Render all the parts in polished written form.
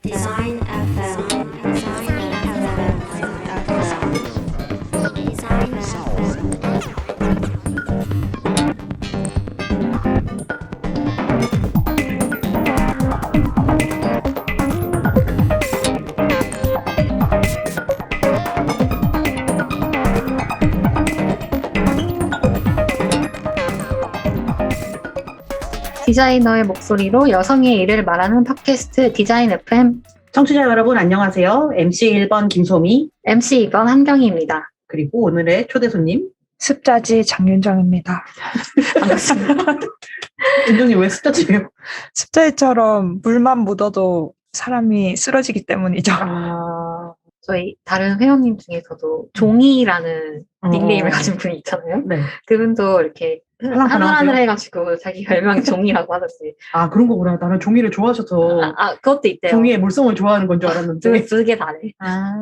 Design FM. Design FM. Design FM. 디자이너의 목소리로 여성의 일을 말하는 팟캐스트 디자인 FM 청취자 여러분 안녕하세요. MC 1번 김소미 MC 2번 한경희입니다. 그리고 오늘의 초대 손님 습자지 장윤정입니다. 반갑습니다. 윤정님 왜 숫자지예요? 습자지처럼 물만 묻어도 사람이 쓰러지기 때문이죠. 저희 다른 회원님 중에서도 종이라는 닉네임을 가진 분이 있잖아요. 네. 그분도 이렇게 하나하나 하늘하늘 해가지고 자기 별명이 종이라고 하던데. 아 그런 거구나. 나는 종이를 좋아하셔서 그것도 있대요. 종이의 물성을 좋아하는 건 줄 알았는데. 두 개 다네. 아,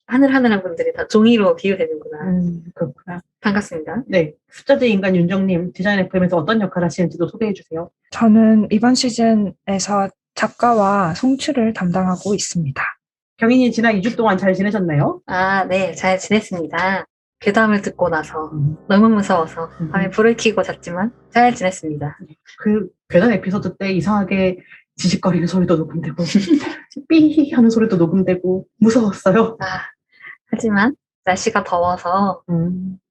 하늘하늘한 분들이 다 종이로 비유되는구나. 그렇구나. 반갑습니다. 네. 숫자지 인간 윤정님 디자인 FM에서 어떤 역할 하시는지도 소개해 주세요. 저는 이번 시즌에서 작가와 송출을 담당하고 있습니다. 경인이 지난 2주 동안 잘 지내셨나요? 네, 잘 지냈습니다. 괴담을 듣고 나서 너무 무서워서 밤에 불을 켜고 잤지만 잘 지냈습니다. 그 괴담 에피소드 때 이상하게 지직거리는 소리도 녹음되고 삐 하는 소리도 녹음되고 무서웠어요. 하지만 날씨가 더워서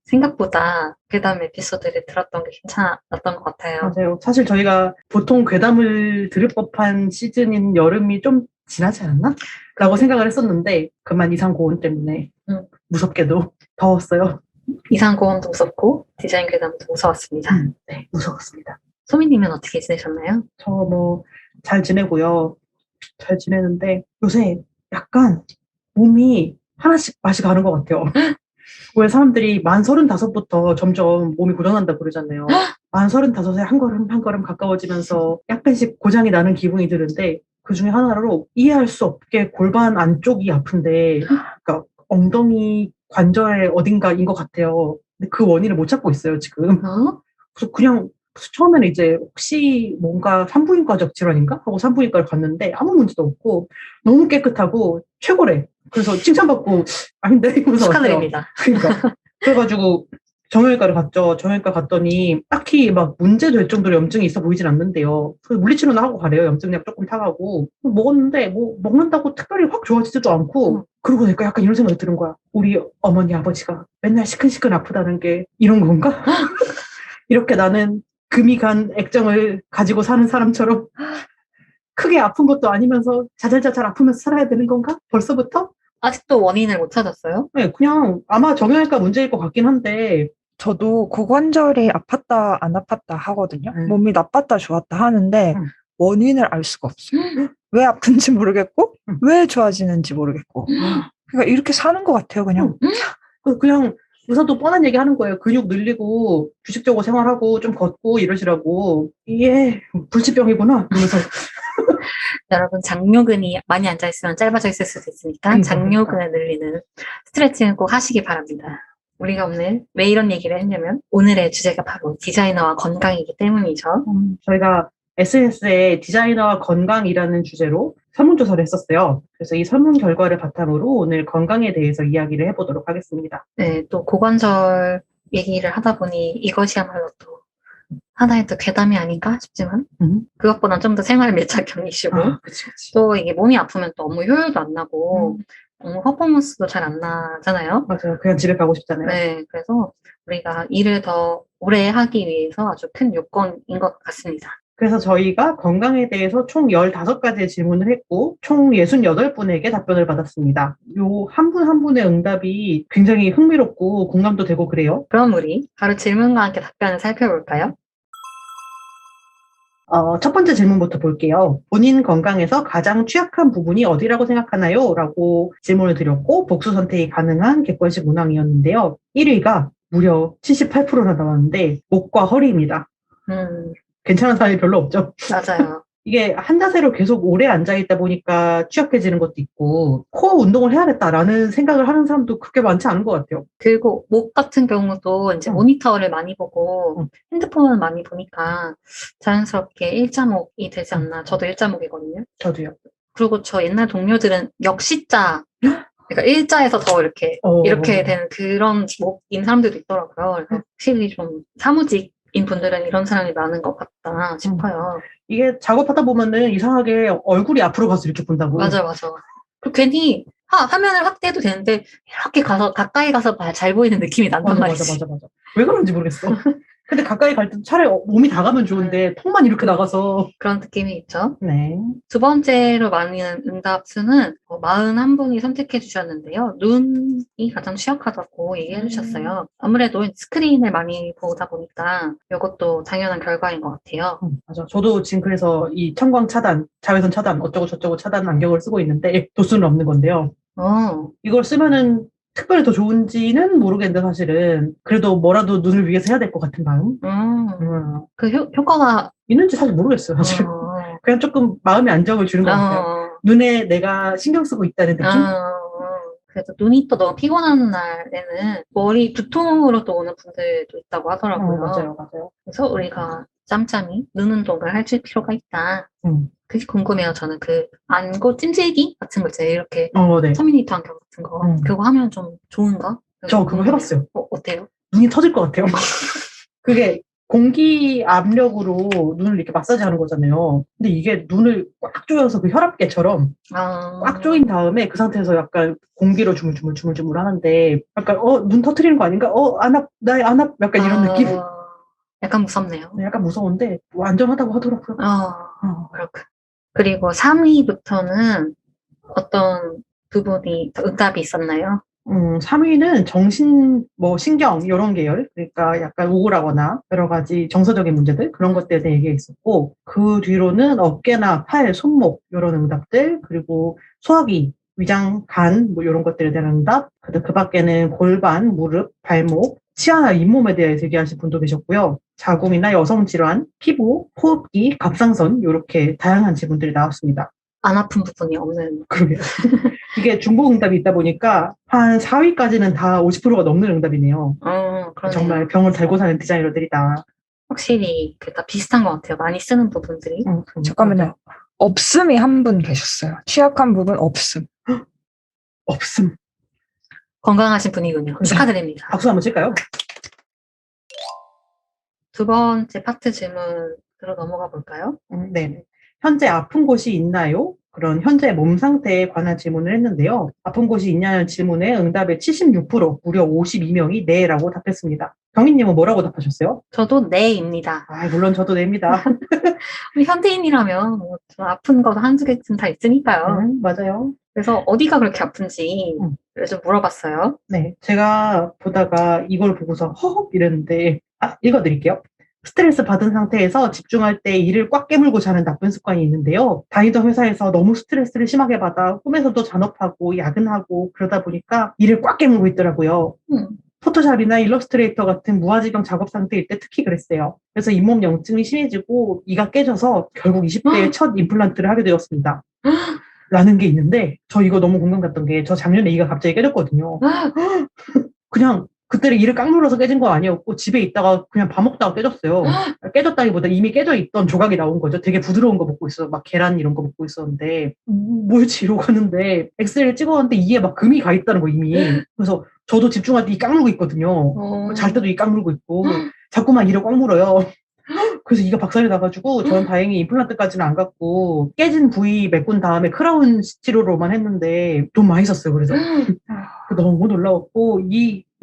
생각보다 괴담 에피소드를 들었던 게 괜찮았던 것 같아요. 맞아요. 사실 저희가 보통 괴담을 들을 법한 시즌인 여름이 좀 지나지 않았나? 라고 생각을 했었는데 그만 이상고온 때문에 무섭게도 더웠어요. 이상고온도 무섭고 디자인 괴담도 무서웠습니다. 네, 무서웠습니다. 소미님은 어떻게 지내셨나요? 저 뭐 잘 지내고요. 잘 지내는데 요새 약간 몸이 하나씩 맛이 가는 것 같아요. 왜 사람들이 만 35부터 점점 몸이 고장난다 그러잖아요. 만 35에 한 걸음 한 걸음 가까워지면서 약간씩 고장이 나는 기분이 드는데 그 중에 하나로 이해할 수 없게 골반 안쪽이 아픈데 그러니까 엉덩이 관절 어딘가인 것 같아요. 근데 그 원인을 못 찾고 있어요, 지금. 그래서 그냥 처음에는 이제 혹시 뭔가 산부인과적 질환인가? 하고 산부인과를 갔는데 아무 문제도 없고 너무 깨끗하고 최고래. 그래서 칭찬받고 아닌데? 이러면서 왔어요. 축하드립니다. 그러니까. 그래가지고 정형외과를 갔죠. 정형외과 갔더니 딱히 막 문제될 정도로 염증이 있어 보이진 않는데요. 그래서 물리치료는 하고 가래요. 염증약 조금 타가고. 먹었는데 뭐 먹는다고 특별히 확 좋아지지도 않고 그러고 나니까 약간 이런 생각이 드는 거야. 우리 어머니 아버지가 맨날 시큰시큰 아프다는 게 이런 건가? 이렇게 나는 금이 간 액정을 가지고 사는 사람처럼 크게 아픈 것도 아니면서 자잘자잘 아프면서 살아야 되는 건가? 벌써부터? 아직도 원인을 못 찾았어요? 네, 그냥 아마 정형외과 문제일 것 같긴 한데 저도 고관절이 아팠다 안 아팠다 하거든요. 음. 몸이 나빴다 좋았다 하는데 음. 원인을 알 수가 없어요. 왜 아픈지 모르겠고 왜 좋아지는지 모르겠고 그러니까 이렇게 사는 것 같아요 그냥. 그냥 의사도 뻔한 얘기 하는 거예요. 근육 늘리고 규칙적으로 생활하고 좀 걷고 이러시라고. 이게 불치병이구나. 그러면서 여러분 장요근이 많이 앉아있으면 짧아져 있을 수도 있으니까 장요근을 늘리는 스트레칭은 꼭 하시기 바랍니다. 우리가 오늘 왜 이런 얘기를 했냐면 오늘의 주제가 바로 디자이너와 건강이기 때문이죠. 저희가 SNS에 디자이너와 건강이라는 주제로 설문조사를 했었어요. 그래서 이 설문 결과를 바탕으로 오늘 건강에 대해서 이야기를 해보도록 하겠습니다. 네, 또 고관절 얘기를 하다 보니 이것이야말로 또 하나의 또 괴담이 아닌가 싶지만 그것보단 좀 더 생활 밀착형 이슈고 그치. 또 이게 몸이 아프면 또 업무 효율도 안 나고 업무 퍼포먼스도 잘 안 나잖아요. 맞아요. 그냥 집에 가고 싶잖아요. 네, 그래서 우리가 일을 더 오래 하기 위해서 아주 큰 요건인 것 같습니다. 그래서 저희가 건강에 대해서 총 15가지의 질문을 했고 총 68분에게 답변을 받았습니다. 요 한 분 한 분의 응답이 굉장히 흥미롭고 공감도 되고 그래요. 그럼 우리 바로 질문과 함께 답변을 살펴볼까요? 첫 번째 질문부터 볼게요. 본인 건강에서 가장 취약한 부분이 어디라고 생각하나요? 라고 질문을 드렸고 복수 선택이 가능한 객관식 문항이었는데요. 1위가 무려 78%나 나왔는데 목과 허리입니다. 괜찮은 사람이 별로 없죠. 맞아요. 이게 한 자세로 계속 오래 앉아있다 보니까 취약해지는 것도 있고 코어 운동을 해야겠다라는 생각을 하는 사람도 그렇게 많지 않은 것 같아요. 그리고 목 같은 경우도 이제 모니터를 많이 보고 핸드폰을 많이 보니까 자연스럽게 일자목이 되지 않나. 저도 일자목이거든요. 저도요. 그리고 저 옛날 동료들은 역시자, 그러니까 일자에서 더 이렇게 되는 그런 목인 사람들도 있더라고요. 그래서 확실히 좀 사무직인 분들은 이런 사람이 많은 것 같다 싶어요. 이게 작업하다 보면은 이상하게 얼굴이 앞으로 가서 이렇게 본다고. 맞아. 그리고 괜히 화면을 확대해도 되는데 이렇게 가서 가까이 가서 잘 보이는 느낌이 난단 말이지. 맞아. 왜 그런지 모르겠어. 근데 가까이 갈 때 차라리 몸이 나가면 좋은데 턱만 이렇게 나가서. 그런 느낌이 있죠. 네. 두 번째로 많은 응답수는 41분이 선택해 주셨는데요. 눈이 가장 취약하다고 얘기해 주셨어요. 아무래도 스크린을 많이 보다 보니까 이것도 당연한 결과인 것 같아요. 맞아. 저도 지금 그래서 이 청광 차단, 자외선 차단, 어쩌고 저쩌고 차단 안경을 쓰고 있는데 도수는 없는 건데요. 이걸 쓰면은 특별히 더 좋은지는 모르겠는데 사실은 그래도 뭐라도 눈을 위해서 해야 될 것 같은 마음. 그 효과가 있는지 사실 모르겠어요. 사실. 그냥 조금 마음의 안정을 주는 것 같아요. 눈에 내가 신경 쓰고 있다는 느낌? 그래서 눈이 또 너무 피곤한 날에는 머리 두통으로 또 오는 분들도 있다고 하더라고요. 맞아요. 그래서 우리가 짬짬이 눈 운동을 해줄 필요가 있다. 그게 궁금해요. 저는 그 안구 찜질기 같은 거 있잖아요. 이렇게 네. 터미네이터 안경 같은 거. 그거 하면 좀 좋은가? 저 그거 해봤어요. 어때요? 눈이 터질 것 같아요. 그게 공기 압력으로 눈을 이렇게 마사지 하는 거잖아요. 근데 이게 눈을 꽉 조여서 그 혈압계처럼 꽉 조인 다음에 그 상태에서 약간 공기로 주물주물 하는데 약간 눈 터트리는 거 아닌가? 나의 안압 약간 이런 느낌? 약간 무섭네요. 약간 무서운데 안전하다고 하더라고요. 그렇군. 그리고 3위부터는 어떤 부분이 더 응답이 있었나요? 3위는 정신, 신경, 이런 계열. 그러니까 약간 우울하거나 여러 가지 정서적인 문제들, 그런 것들에 대해 얘기가 있었고, 그 뒤로는 어깨나 팔, 손목, 이런 응답들, 그리고 소화기, 위장, 간, 이런 것들에 대한 응답, 그 밖에는 골반, 무릎, 발목, 치아나 잇몸에 대해서 얘기하신 분도 계셨고요. 자궁이나 여성 질환, 피부, 호흡기, 갑상선, 이렇게 다양한 질문들이 나왔습니다. 안 아픈 부분이 없는. 그러게요. 이게 중복 응답이 있다 보니까 한 4위까지는 다 50%가 넘는 응답이네요. 그러네요. 정말 병을 달고 사는 디자이너들이다. 확실히 다 비슷한 것 같아요. 많이 쓰는 부분들이. 잠깐만요. 없음이 한 분 계셨어요. 취약한 부분 없음. 없음. 건강하신 분이군요. 축하드립니다. 박수 한번 칠까요? 두 번째 파트 질문으로 넘어가 볼까요? 네. 현재 아픈 곳이 있나요? 그런 현재 몸 상태에 관한 질문을 했는데요. 아픈 곳이 있냐는 질문에 응답의 76%, 무려 52명이 네라고 답했습니다. 경희님은 뭐라고 답하셨어요? 저도 네입니다. 물론 저도 네입니다. 현대인이라면 좀 아픈 거 한두 개쯤 다 있으니까요. 맞아요. 그래서 어디가 그렇게 아픈지 좀 물어봤어요. 네. 제가 보다가 이걸 보고서 허헉 이랬는데, 읽어드릴게요. 스트레스 받은 상태에서 집중할 때 이를 꽉 깨물고 자는 나쁜 습관이 있는데요. 다니던 회사에서 너무 스트레스를 심하게 받아 꿈에서도 잔업하고 야근하고 그러다 보니까 이를 꽉 깨물고 있더라고요. 포토샵이나 일러스트레이터 같은 무아지경 작업 상태일 때 특히 그랬어요. 그래서 잇몸 염증이 심해지고 이가 깨져서 결국 20대에 첫 임플란트를 하게 되었습니다. 라는 게 있는데 저 이거 너무 공감 갔던 게 저 작년에 이가 갑자기 깨졌거든요. 그냥 그때는 이를 꽉 눌러서 깨진 거 아니었고 집에 있다가 그냥 밥 먹다가 깨졌어요. 깨졌다기보다 이미 깨져 있던 조각이 나온 거죠. 되게 부드러운 거 먹고 있어. 막 계란 이런 거 먹고 있었는데 뭐였지 이러고 가는데 엑스레이를 찍어봤는데 이에 막 금이 가 있다는 거 이미. 그래서 저도 집중할 때 이 꽉 물고 있거든요. 잘 때도 이 꽉 물고 있고 자꾸만 이를 꽉 물어요. 그래서 이가 박살이 나가지고 저는 다행히 임플란트까지는 안 갔고 깨진 부위 메꾼 다음에 크라운 치료로만 했는데 돈 많이 썼어요. 그래서 너무 놀라웠고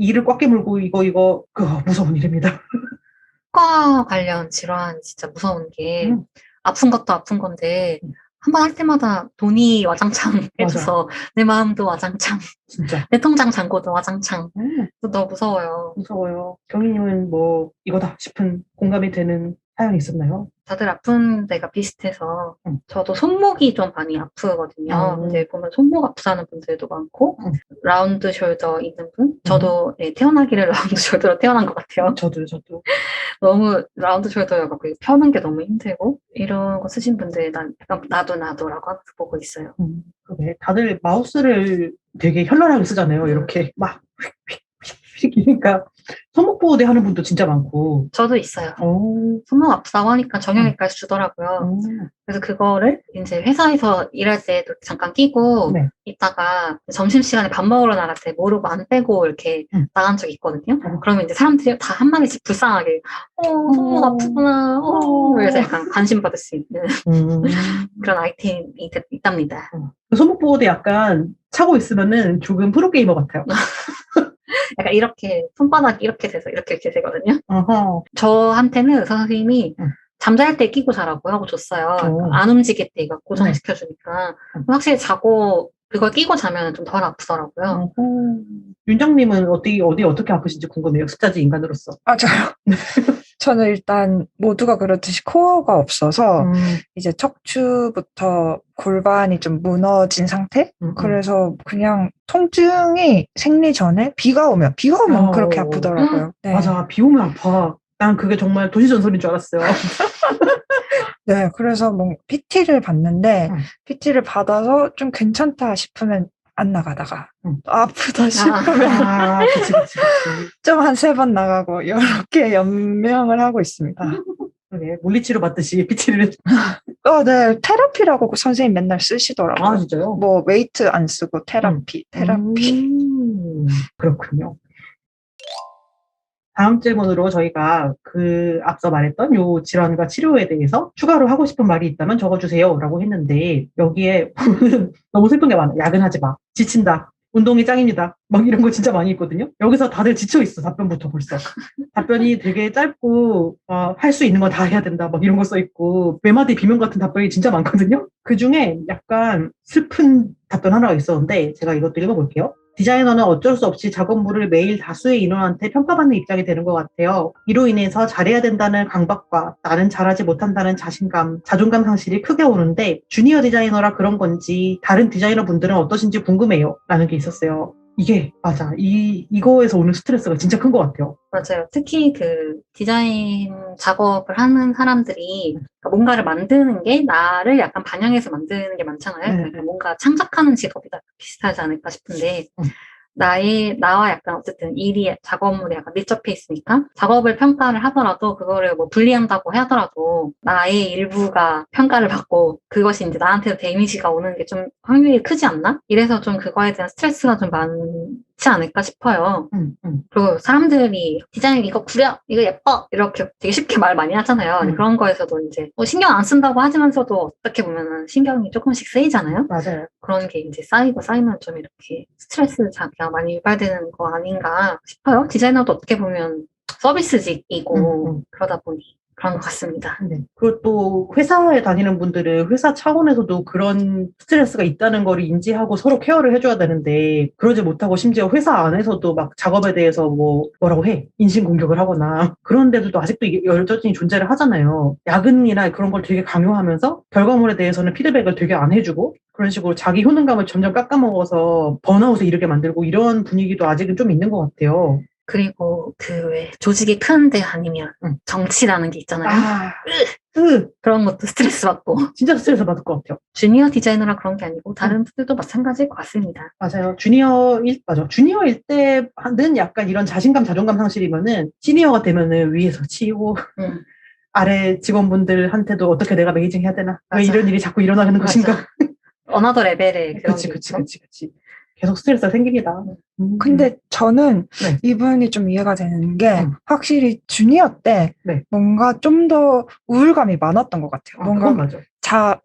이를 꽉 깨물고 이거 무서운 일입니다. 치과 관련 질환 진짜 무서운 게 아픈 것도 아픈 건데 한 번 할 때마다 돈이 와장창 해줘서 내 마음도 와장창, 진짜 내 통장 잔고도 와장창. 너무 무서워요. 무서워요. 경희님은 뭐 이거다 싶은 공감이 되는 사연이 있었나요? 다들 아픈 데가 비슷해서 저도 손목이 좀 많이 아프거든요. 근데 보면 손목 아프다는 분들도 많고 라운드 숄더 있는 분? 저도 태어나기를 라운드 숄더로 태어난 것 같아요. 저도 너무 라운드 숄더여가지고 펴는 게 너무 힘들고 이런 거 쓰신 분들 난 약간 나도라고 하면서 보고 있어요. 그래. 다들 마우스를 되게 현란하게 쓰잖아요. 이렇게 막 그러니까 손목보호대 하는 분도 진짜 많고. 저도 있어요. 오, 손목 아프다고 하니까 정형외과에서 주더라고요. 그래서 그거를 이제 회사에서 일할 때도 잠깐 끼고 네. 있다가 점심시간에 밥 먹으러 나갈 때 모르고 안 빼고 이렇게 나간 적이 있거든요. 그러면 이제 사람들이 다 한마디씩 불쌍하게 손목 아프구나. 그래서 약간 관심 받을 수 있는 그런 아이템이 있답니다. 그 손목보호대 약간 차고 있으면은 조금 프로게이머 같아요. 약간 이렇게 손바닥이 이렇게 돼서 이렇게 되거든요. 어허. 저한테는 의사 선생님이 응. 잠잘 때 끼고 자라고 하고 줬어요. 오. 안 움직일 때 이거 고정시켜주니까. 확실히 자고 그걸 끼고 자면 좀 덜 아프더라고요. 윤정님은 어떻게 아프신지 궁금해요. 숫자지 인간으로서. 아, 저요? 저는 일단 모두가 그렇듯이 코어가 없어서 이제 척추부터 골반이 좀 무너진 상태? 그래서 그냥 통증이 생리 전에 비가 오면 그렇게 아프더라고요. 네. 맞아. 비 오면 아파. 난 그게 정말 도시전설인 줄 알았어요. 네, 그래서 뭐 PT를 받는데 PT를 받아서 좀 괜찮다 싶으면 안 나가다가 아프다 싶으면 그치. 좀 한 3번 나가고 이렇게 연명을 하고 있습니다. 그러게. 물리치료 받듯이 PT를. 네, 테라피라고 선생님 맨날 쓰시더라고요. 아, 진짜요? 뭐 웨이트 안 쓰고 테라피. 그렇군요. 다음 질문으로 저희가 그 앞서 말했던 요 질환과 치료에 대해서 추가로 하고 싶은 말이 있다면 적어주세요 라고 했는데 여기에 너무 슬픈 게 많아. 야근하지 마. 지친다. 운동이 짱입니다. 막 이런 거 진짜 많이 있거든요. 여기서 다들 지쳐있어. 답변부터 벌써. 답변이 되게 짧고 할 수 있는 건 다 해야 된다. 막 이런 거 써있고 메마디 비명 같은 답변이 진짜 많거든요. 그중에 약간 슬픈 답변 하나가 있었는데 제가 이것도 읽어볼게요. 디자이너는 어쩔 수 없이 작업물을 매일 다수의 인원한테 평가받는 입장이 되는 것 같아요. 이로 인해서 잘해야 된다는 강박과 나는 잘하지 못한다는 자신감, 자존감 상실이 크게 오는데 주니어 디자이너라 그런 건지 다른 디자이너 분들은 어떠신지 궁금해요. 라는 게 있었어요. 이게 맞아. 이거에서 오는 스트레스가 진짜 큰 것 같아요. 맞아요. 특히 그 디자인 작업을 하는 사람들이 뭔가를 만드는 게 나를 약간 반영해서 만드는 게 많잖아요. 그러니까 뭔가 창작하는 직업이다 비슷하지 않을까 싶은데 나와 약간 어쨌든 일이 작업물이 약간 밀접해 있으니까 작업을 평가를 하더라도 그거를 뭐 분리한다고 하더라도 나의 일부가 평가를 받고 그것이 이제 나한테도 데미지가 오는 게 좀 확률이 크지 않나? 이래서 좀 그거에 대한 스트레스가 좀 많지 않을까 싶어요. 그리고 사람들이 디자인 이거 구려, 이거 예뻐 이렇게 되게 쉽게 말 많이 하잖아요. 그런 거에서도 이제 뭐 신경 안 쓴다고 하지만서도 어떻게 보면은 신경이 조금씩 쓰이잖아요. 맞아요. 그런 게 이제 쌓이면 좀 이렇게 스트레스 자기가 많이 유발되는 거 아닌가 싶어요. 디자이너도 어떻게 보면 서비스직이고 그러다 보니 그런 것 같습니다. 네. 그리고 또 회사에 다니는 분들은 회사 차원에서도 그런 스트레스가 있다는 걸 인지하고 서로 케어를 해줘야 되는데 그러지 못하고 심지어 회사 안에서도 막 작업에 대해서 뭐라고 해 인신공격을 하거나 그런 데도 아직도 이게 여전히 존재를 하잖아요. 야근이나 그런 걸 되게 강요하면서 결과물에 대해서는 피드백을 되게 안 해주고 그런 식으로 자기 효능감을 점점 깎아먹어서 번아웃에 이르게 만들고 이런 분위기도 아직은 좀 있는 것 같아요. 그리고 그 왜 조직이 큰데 아니면 정치라는 게 있잖아요. 그런 것도 스트레스 받고. 진짜 스트레스 받을 것 같아요. 주니어 디자이너라 그런 게 아니고 다른 분들도 마찬가지일 것 같습니다. 맞아요. 주니어일 때는 약간 이런 자신감, 자존감 상실이면은 시니어가 되면은 위에서 치이고 아래 직원분들한테도 어떻게 내가 매니징 해야 되나? 맞아. 왜 이런 일이 자꾸 일어나는 것인가? 어나더 레벨의 그런 게 그치. 계속 스트레스가 생깁니다. 근데 저는 네. 이분이 좀 이해가 되는 게 확실히 주니어 때 뭔가 좀 더 우울감이 많았던 것 같아요. 뭔가 맞아.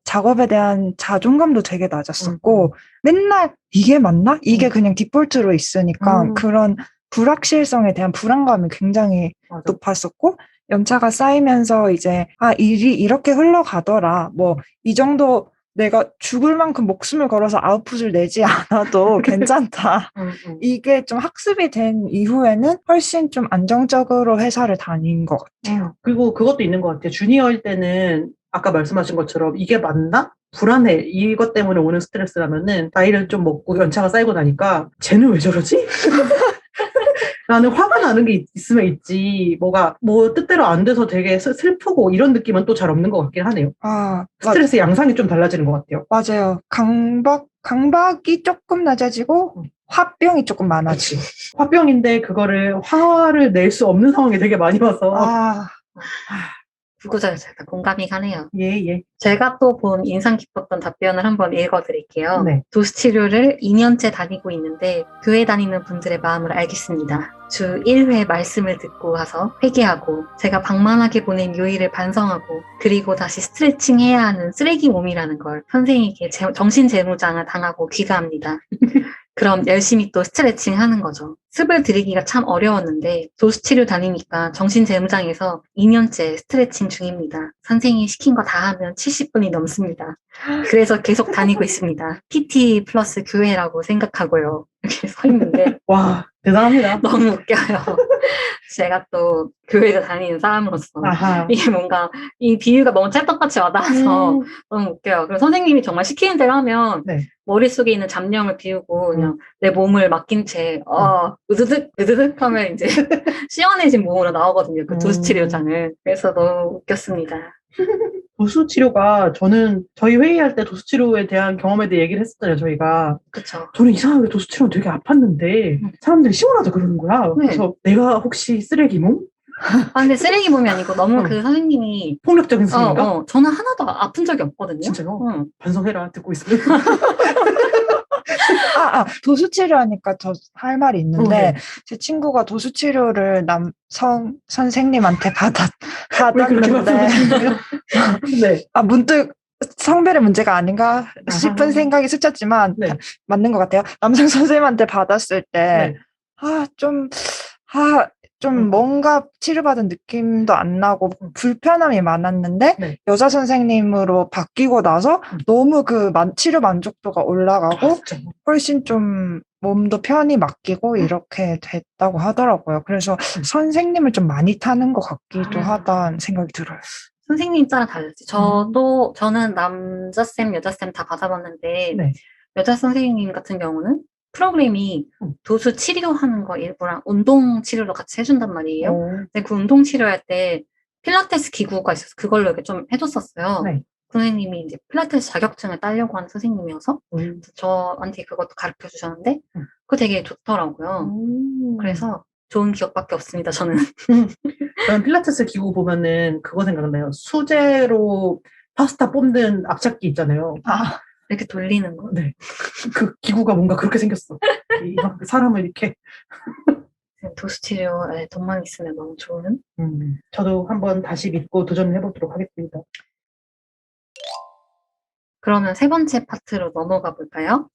작업에 대한 자존감도 되게 낮았었고 맨날 이게 맞나? 이게 그냥 디폴트로 있으니까 그런 불확실성에 대한 불안감이 굉장히 높았었고 연차가 쌓이면서 이제 일이 이렇게 흘러가더라. 뭐 이 정도 내가 죽을 만큼 목숨을 걸어서 아웃풋을 내지 않아도 괜찮다. 이게 좀 학습이 된 이후에는 훨씬 좀 안정적으로 회사를 다닌 것 같아요. 그리고 그것도 있는 것 같아요. 주니어일 때는 아까 말씀하신 것처럼 이게 맞나? 불안해. 이것 때문에 오는 스트레스라면은 나이를 좀 먹고 연차가 쌓이고 나니까 쟤는 왜 저러지? 나는 화가 나는 게 있으면 있지. 뭐가 뭐 뜻대로 안 돼서 되게 슬프고 이런 느낌은 또 잘 없는 것 같긴 하네요. 아, 스트레스 양상이 좀 달라지는 것 같아요. 맞아요. 강박이 조금 낮아지고 화병이 조금 많아지고. 화병인데 그거를 화를 낼 수 없는 상황이 되게 많이 와서 아, 구구절절 다 공감이 가네요. 예. 제가 또 본 인상 깊었던 답변을 한번 읽어드릴게요. 네. 도수치료를 2년째 다니고 있는데 교회 다니는 분들의 마음을 알겠습니다. 주 1회 말씀을 듣고 와서 회개하고 제가 방만하게 보낸 요일을 반성하고 그리고 다시 스트레칭 해야 하는 쓰레기 몸이라는 걸 선생님께 정신재무장을 당하고 귀가합니다. 그럼 열심히 또 스트레칭 하는 거죠. 습을 들이기가 참 어려웠는데 도수치료 다니니까 정신재무장에서 2년째 스트레칭 중입니다. 선생님이 시킨 거 다 하면 70분이 넘습니다. 그래서 계속 다니고 있습니다. PT 플러스 교회라고 생각하고요. 이렇게 서 있는데 와, 대단합니다. 너무 웃겨요. 제가 또 교회를 다니는 사람으로서 아하. 이게 뭔가 이 비유가 너무 찰떡같이 와닿아서 너무 웃겨요. 그리고 선생님이 정말 시키는 대로 하면 네. 머릿속에 있는 잡념을 비우고 그냥 내 몸을 맡긴 채 으드득 하면 이제 시원해진 몸으로 나오거든요. 그 도수치료장을. 그래서 너무 웃겼습니다. 도수치료가 저희 회의할 때 도수치료에 대한 경험에 대해 얘기를 했었잖아요, 저희가. 그쵸. 저는 이상하게 도수치료는 되게 아팠는데 사람들이 시원하다 그러는 거야. 네. 그래서 내가 혹시 쓰레기 몸? 근데 쓰레기 몸이 아니고 너무 그 선생님이 폭력적인 스님인가? 저는 하나도 아픈 적이 없거든요. 진짜요? 응. 반성해라, 듣고 있으면. 도수치료하니까 저 할 말이 있는데, 네. 제 친구가 도수치료를 남성 선생님한테 왜 그렇게 받았는데, 말씀하시는 거예요? 네. 문득 성별의 문제가 아닌가 싶은 아하. 생각이 스쳤지만, 네. 맞는 것 같아요. 남성 선생님한테 받았을 때, 네. 좀 뭔가 치료받은 느낌도 안 나고 불편함이 많았는데 네. 여자 선생님으로 바뀌고 나서 너무 그 치료 만족도가 올라가고 진짜. 훨씬 좀 몸도 편히 맡기고 이렇게 됐다고 하더라고요. 그래서 선생님을 좀 많이 타는 것 같기도 하다는 생각이 들어요. 선생님 따라 다르지. 저는 남자쌤, 여자쌤 다 받아봤는데, 네. 여자 선생님 같은 경우는 프로그램이 도수 치료하는 거 일부랑 운동 치료로 같이 해준단 말이에요. 근데 그 운동 치료할 때 필라테스 기구가 있어서 그걸로 이렇게 좀 해줬었어요. 네. 그 선생님이 이제 필라테스 자격증을 따려고 하는 선생님이어서 저한테 그것도 가르쳐 주셨는데, 그거 되게 좋더라고요. 그래서 좋은 기억밖에 없습니다, 저는. 저는 필라테스 기구 보면은 그거 생각나요. 수제로 파스타 뽑는 압착기 있잖아요. 이렇게 돌리는 거. 네. 그 기구가 뭔가 그렇게 생겼어. 사람을 이렇게. 도수 치료에 돈만 있으면 너무 좋은. 저도 한번 다시 믿고 도전해보도록 하겠습니다. 그러면 세 번째 파트로 넘어가 볼까요?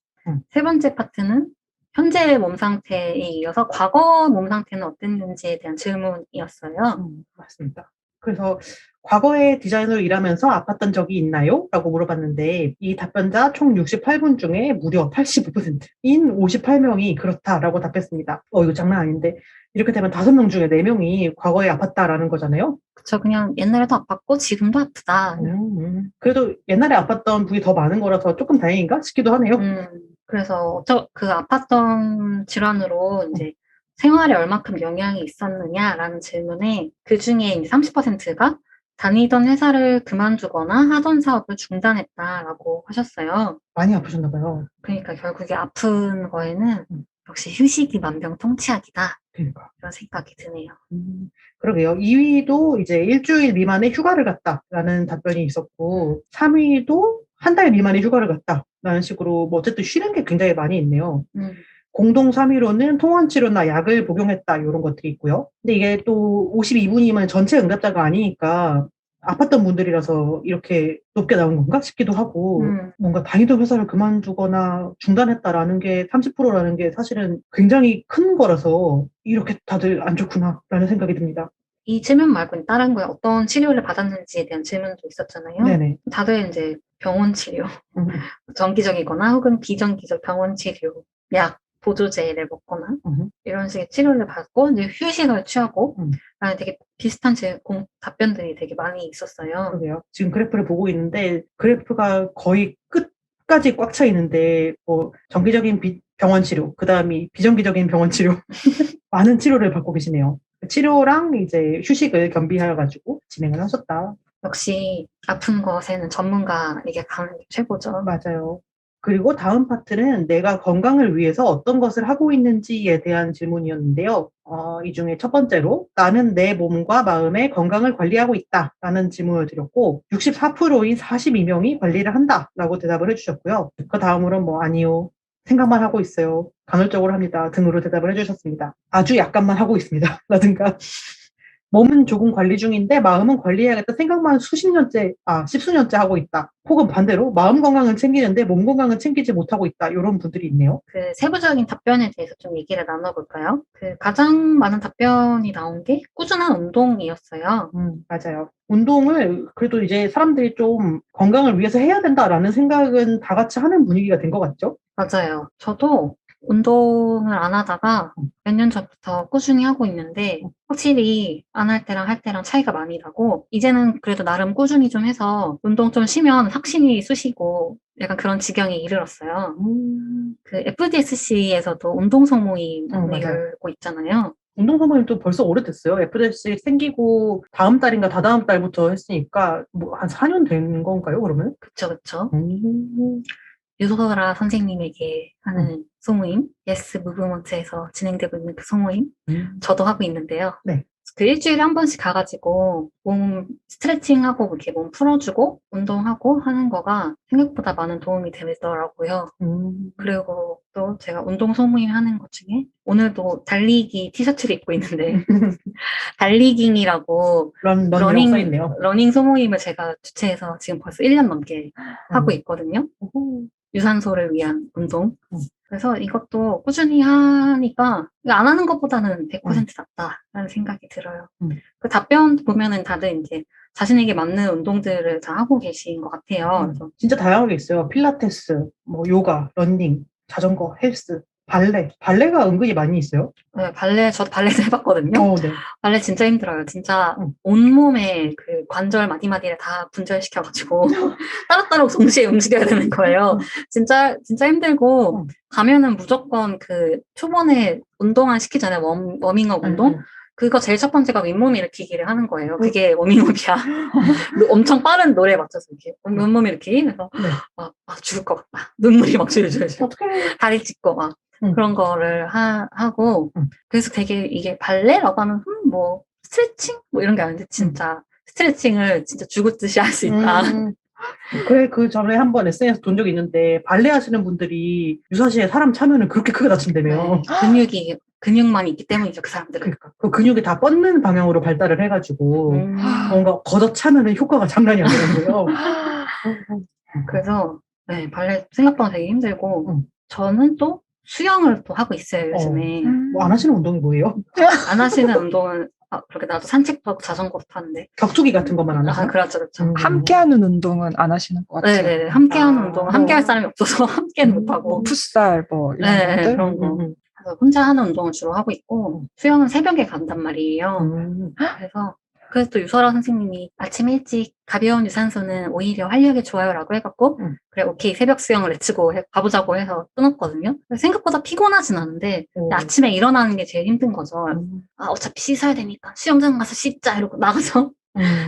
세 번째 파트는 현재 몸 상태에 이어서 과거 몸 상태는 어땠는지에 대한 질문이었어요. 맞습니다. 그래서 과거에 디자이너로 일하면서 아팠던 적이 있나요? 라고 물어봤는데 이 답변자 총 68분 중에 무려 85%인 58명이 그렇다라고 답했습니다. 이거 장난 아닌데 이렇게 되면 5명 중에 4명이 과거에 아팠다라는 거잖아요. 그쵸. 그냥 옛날에도 아팠고 지금도 아프다. 그래도 옛날에 아팠던 부위 더 많은 거라서 조금 다행인가 싶기도 하네요. 그래서 그 아팠던 질환으로 이제 생활에 얼마큼 영향이 있었느냐라는 질문에 그 중에 이제 30%가 다니던 회사를 그만두거나 하던 사업을 중단했다라고 하셨어요. 많이 아프셨나 봐요. 그러니까 결국에 아픈 거에는 역시 휴식이 만병통치약이다. 그러니까. 그런 생각이 드네요. 그러게요. 2위도 이제 일주일 미만의 휴가를 갔다라는 답변이 있었고 3위도 한 달 미만의 휴가를 갔다라는 식으로 뭐 어쨌든 쉬는 게 굉장히 많이 있네요. 공동 3위로는 통원치료나 약을 복용했다 이런 것들이 있고요. 근데 이게 또 52분이면 전체 응답자가 아니니까 아팠던 분들이라서 이렇게 높게 나온 건가 싶기도 하고 뭔가 다니던 회사를 그만두거나 중단했다라는 게 30%라는 게 사실은 굉장히 큰 거라서 이렇게 다들 안 좋구나라는 생각이 듭니다. 이 질문 말고는 다른 거에 어떤 치료를 받았는지에 대한 질문도 있었잖아요. 네네. 다들 이제 병원 치료, 정기적이거나 혹은 비정기적 병원 치료, 약, 보조제를 먹거나 이런 식의 치료를 받고 이제 휴식을 취하고 되게 비슷한 답변들이 되게 많이 있었어요. 그러게요. 지금 그래프를 보고 있는데 그래프가 거의 끝까지 꽉 차 있는데 뭐 정기적인 병원 치료, 그 다음이 비정기적인 병원 치료 많은 치료를 받고 계시네요. 치료랑 이제 휴식을 겸비하여가지고 진행을 하셨다. 역시 아픈 것에는 전문가 이게 가는 게 최고죠. 맞아요. 그리고 다음 파트는 내가 건강을 위해서 어떤 것을 하고 있는지에 대한 질문이었는데요. 이 중에 첫 번째로 나는 내 몸과 마음의 건강을 관리하고 있다 라는 질문을 드렸고 64%인 42명이 관리를 한다 라고 대답을 해주셨고요. 그 다음으로는 뭐 아니요. 생각만 하고 있어요. 간헐적으로 합니다. 등으로 대답을 해주셨습니다. 아주 약간만 하고 있습니다. 라든가 몸은 조금 관리 중인데 마음은 관리해야겠다 생각만 십수년째 하고 있다. 혹은 반대로 마음 건강은 챙기는데 몸 건강은 챙기지 못하고 있다. 이런 분들이 있네요. 그 세부적인 답변에 대해서 좀 얘기를 나눠볼까요? 그 가장 많은 답변이 나온 게 꾸준한 운동이었어요. 맞아요. 운동을 그래도 이제 사람들이 좀 건강을 위해서 해야 된다라는 생각은 다 같이 하는 분위기가 된 것 같죠? 맞아요. 저도 운동을 안 하다가 몇 년 전부터 꾸준히 하고 있는데 확실히 안 할 때랑 할 때랑 차이가 많이 나고 이제는 그래도 나름 꾸준히 좀 해서 운동 좀 쉬면 확신이 쑤시고 약간 그런 지경에 이르렀어요. 그 FDSC에서도 운동성 모임을 맞아요. 열고 있잖아요. 운동선모님도 벌써 오래됐어요. FDC 생기고 다음 달인가 다다음 달부터 했으니까 뭐 한 4년 된 건가요, 그러면? 그쵸. 음. 유소라 선생님에게 하는 소모임, 예스 무브먼트에서 진행되고 있는 그 소모임, 저도 하고 있는데요. 네. 그 일주일에 한 번씩 가가지고 몸 스트레칭하고 이렇게 몸 풀어주고 운동하고 하는 거가 생각보다 많은 도움이 되더라고요. 그리고 또 제가 운동 소모임 하는 것 중에 오늘도 달리기 티셔츠를 입고 있는데 달리깅이라고 런이라고 써있네요. 러닝 소모임을 제가 주최해서 지금 벌써 1년 넘게 하고 있거든요. 유산소를 위한 운동. 그래서 이것도 꾸준히 하니까 안 하는 것보다는 100% 낫다라는 생각이 들어요. 그 답변 보면은 다들 이제 자신에게 맞는 운동들을 다 하고 계신 것 같아요. 그래서 진짜 다양하게 있어요. 필라테스, 뭐 요가, 러닝, 자전거, 헬스, 발레. 발레가 은근히 많이 있어요. 네, 저도 발레도 해봤거든요. 네. 발레 진짜 힘들어요. 진짜 온몸에 그 관절 마디마디를 다 분절시켜가지고 따로따로 동시에 움직여야 되는 거예요. 진짜 힘들고 가면은 무조건 그 초반에 운동을 시키잖아요 워밍업 운동. 그거 제일 첫 번째가 윗몸 일으키기를 하는 거예요. 그게 워밍업이야. 엄청 빠른 노래에 맞춰서 이렇게 윗몸 일으키기. 그래서 막 죽을 것 같다. 눈물이 막 줄줄. 어떡해. 다리 찢고 막 그런 거를 하고 그래서 되게 이게 발레라고 하면 뭐 스트레칭 뭐 이런 게 아닌데 진짜 스트레칭을 진짜 죽을 듯이 할 수 있다. 그래, 그 전에 한번 SNS 본 적이 있는데 발레 하시는 분들이 유사시에 사람 차면은 그렇게 크게 다친다며요. 네, 근육만 있기 때문이죠 그 사람들은. 그러니까 그 근육이 다 뻗는 방향으로 발달을 해가지고 뭔가 걷어차면은 효과가 장난이 아니더라고요. 그래서 네, 발레 생각보다 되게 힘들고 저는 또 수영을 또 하고 있어요 요즘에. 뭐 안 하시는 운동이 뭐예요? 안 하시는 운동은 그렇게 나도 산책도 하고 자전거도 타는데. 격투기 같은 것만 안 하시나? 그렇죠. 함께하는 운동은 안 하시는 것 같아요. 네네. 함께하는 운동은 함께할 사람이 없어서 함께는 못하고. 뭐 풋살 뭐 이런 네, 것들. 그런 거. 그래서 혼자 하는 운동을 주로 하고 있고 수영은 새벽에 간단 말이에요. 그래서 또 유설아 선생님이 아침 일찍 가벼운 유산소는 오히려 활력에 좋아요라고 해갖고 그래 오케이 새벽 수영을 레츠고 가보자고 해서 끊었거든요. 생각보다 피곤하진 않은데 아침에 일어나는 게 제일 힘든 거죠. 어차피 씻어야 되니까 수영장 가서 씻자 이러고 나가서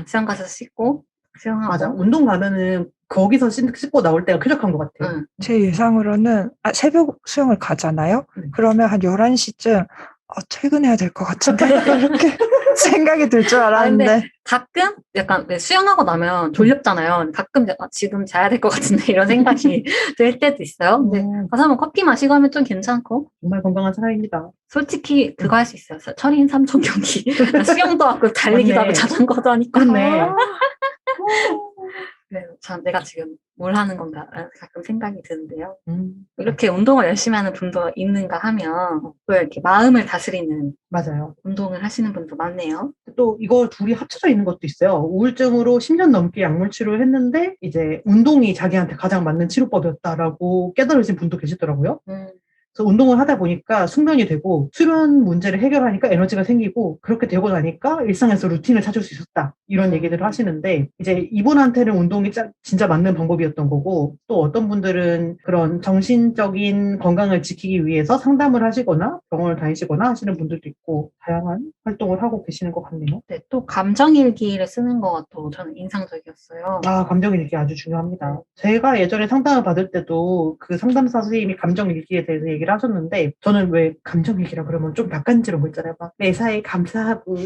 수영 가서 씻고 수영하고. 맞아. 운동 가면은 거기서 씻고 나올 때가 쾌적한 것 같아요. 제 예상으로는 새벽 수영을 가잖아요. 그러면 한 11시쯤 퇴근해야 될 것 같은데 이렇게 생각이 들 줄 알았는데. 근데 가끔 약간 수영하고 나면 졸렵잖아요. 가끔 지금 자야 될 것 같은데 이런 생각이 들 때도 있어요. 근데 가서 한번 커피 마시고 하면 좀 괜찮고. 정말 건강한 사람입니다. 솔직히 그거 할 수 있어요. 철인 3종 경기. 수영도 하고 달리기도 하고 자전거도 하니까. 그렇네. 참 내가 지금 뭘 하는 건가 가끔 생각이 드는데요. 이렇게 운동을 열심히 하는 분도 있는가 하면 또 이렇게 마음을 다스리는 맞아요. 운동을 하시는 분도 많네요. 또 이거 둘이 합쳐져 있는 것도 있어요. 우울증으로 10년 넘게 약물 치료를 했는데 이제 운동이 자기한테 가장 맞는 치료법이었다라고 깨달으신 분도 계시더라고요. 그래서 운동을 하다 보니까 숙면이 되고 수면 문제를 해결하니까 에너지가 생기고 그렇게 되고 나니까 일상에서 루틴을 찾을 수 있었다. 이런 얘기들을 하시는데 이제 이분한테는 운동이 진짜 맞는 방법이었던 거고 또 어떤 분들은 그런 정신적인 건강을 지키기 위해서 상담을 하시거나 병원을 다니시거나 하시는 분들도 있고 다양한 활동을 하고 계시는 것 같네요. 네, 또 감정일기를 쓰는 것도 저는 인상적이었어요. 아, 감정일기 아주 중요합니다. 제가 예전에 상담을 받을 때도 그 상담사 선생님이 감정일기에 대해서 얘기를 하셨는데 저는 왜 감정일기라 그러면 좀 낯간지러운 거 있잖아요. 막 매사에 감사하고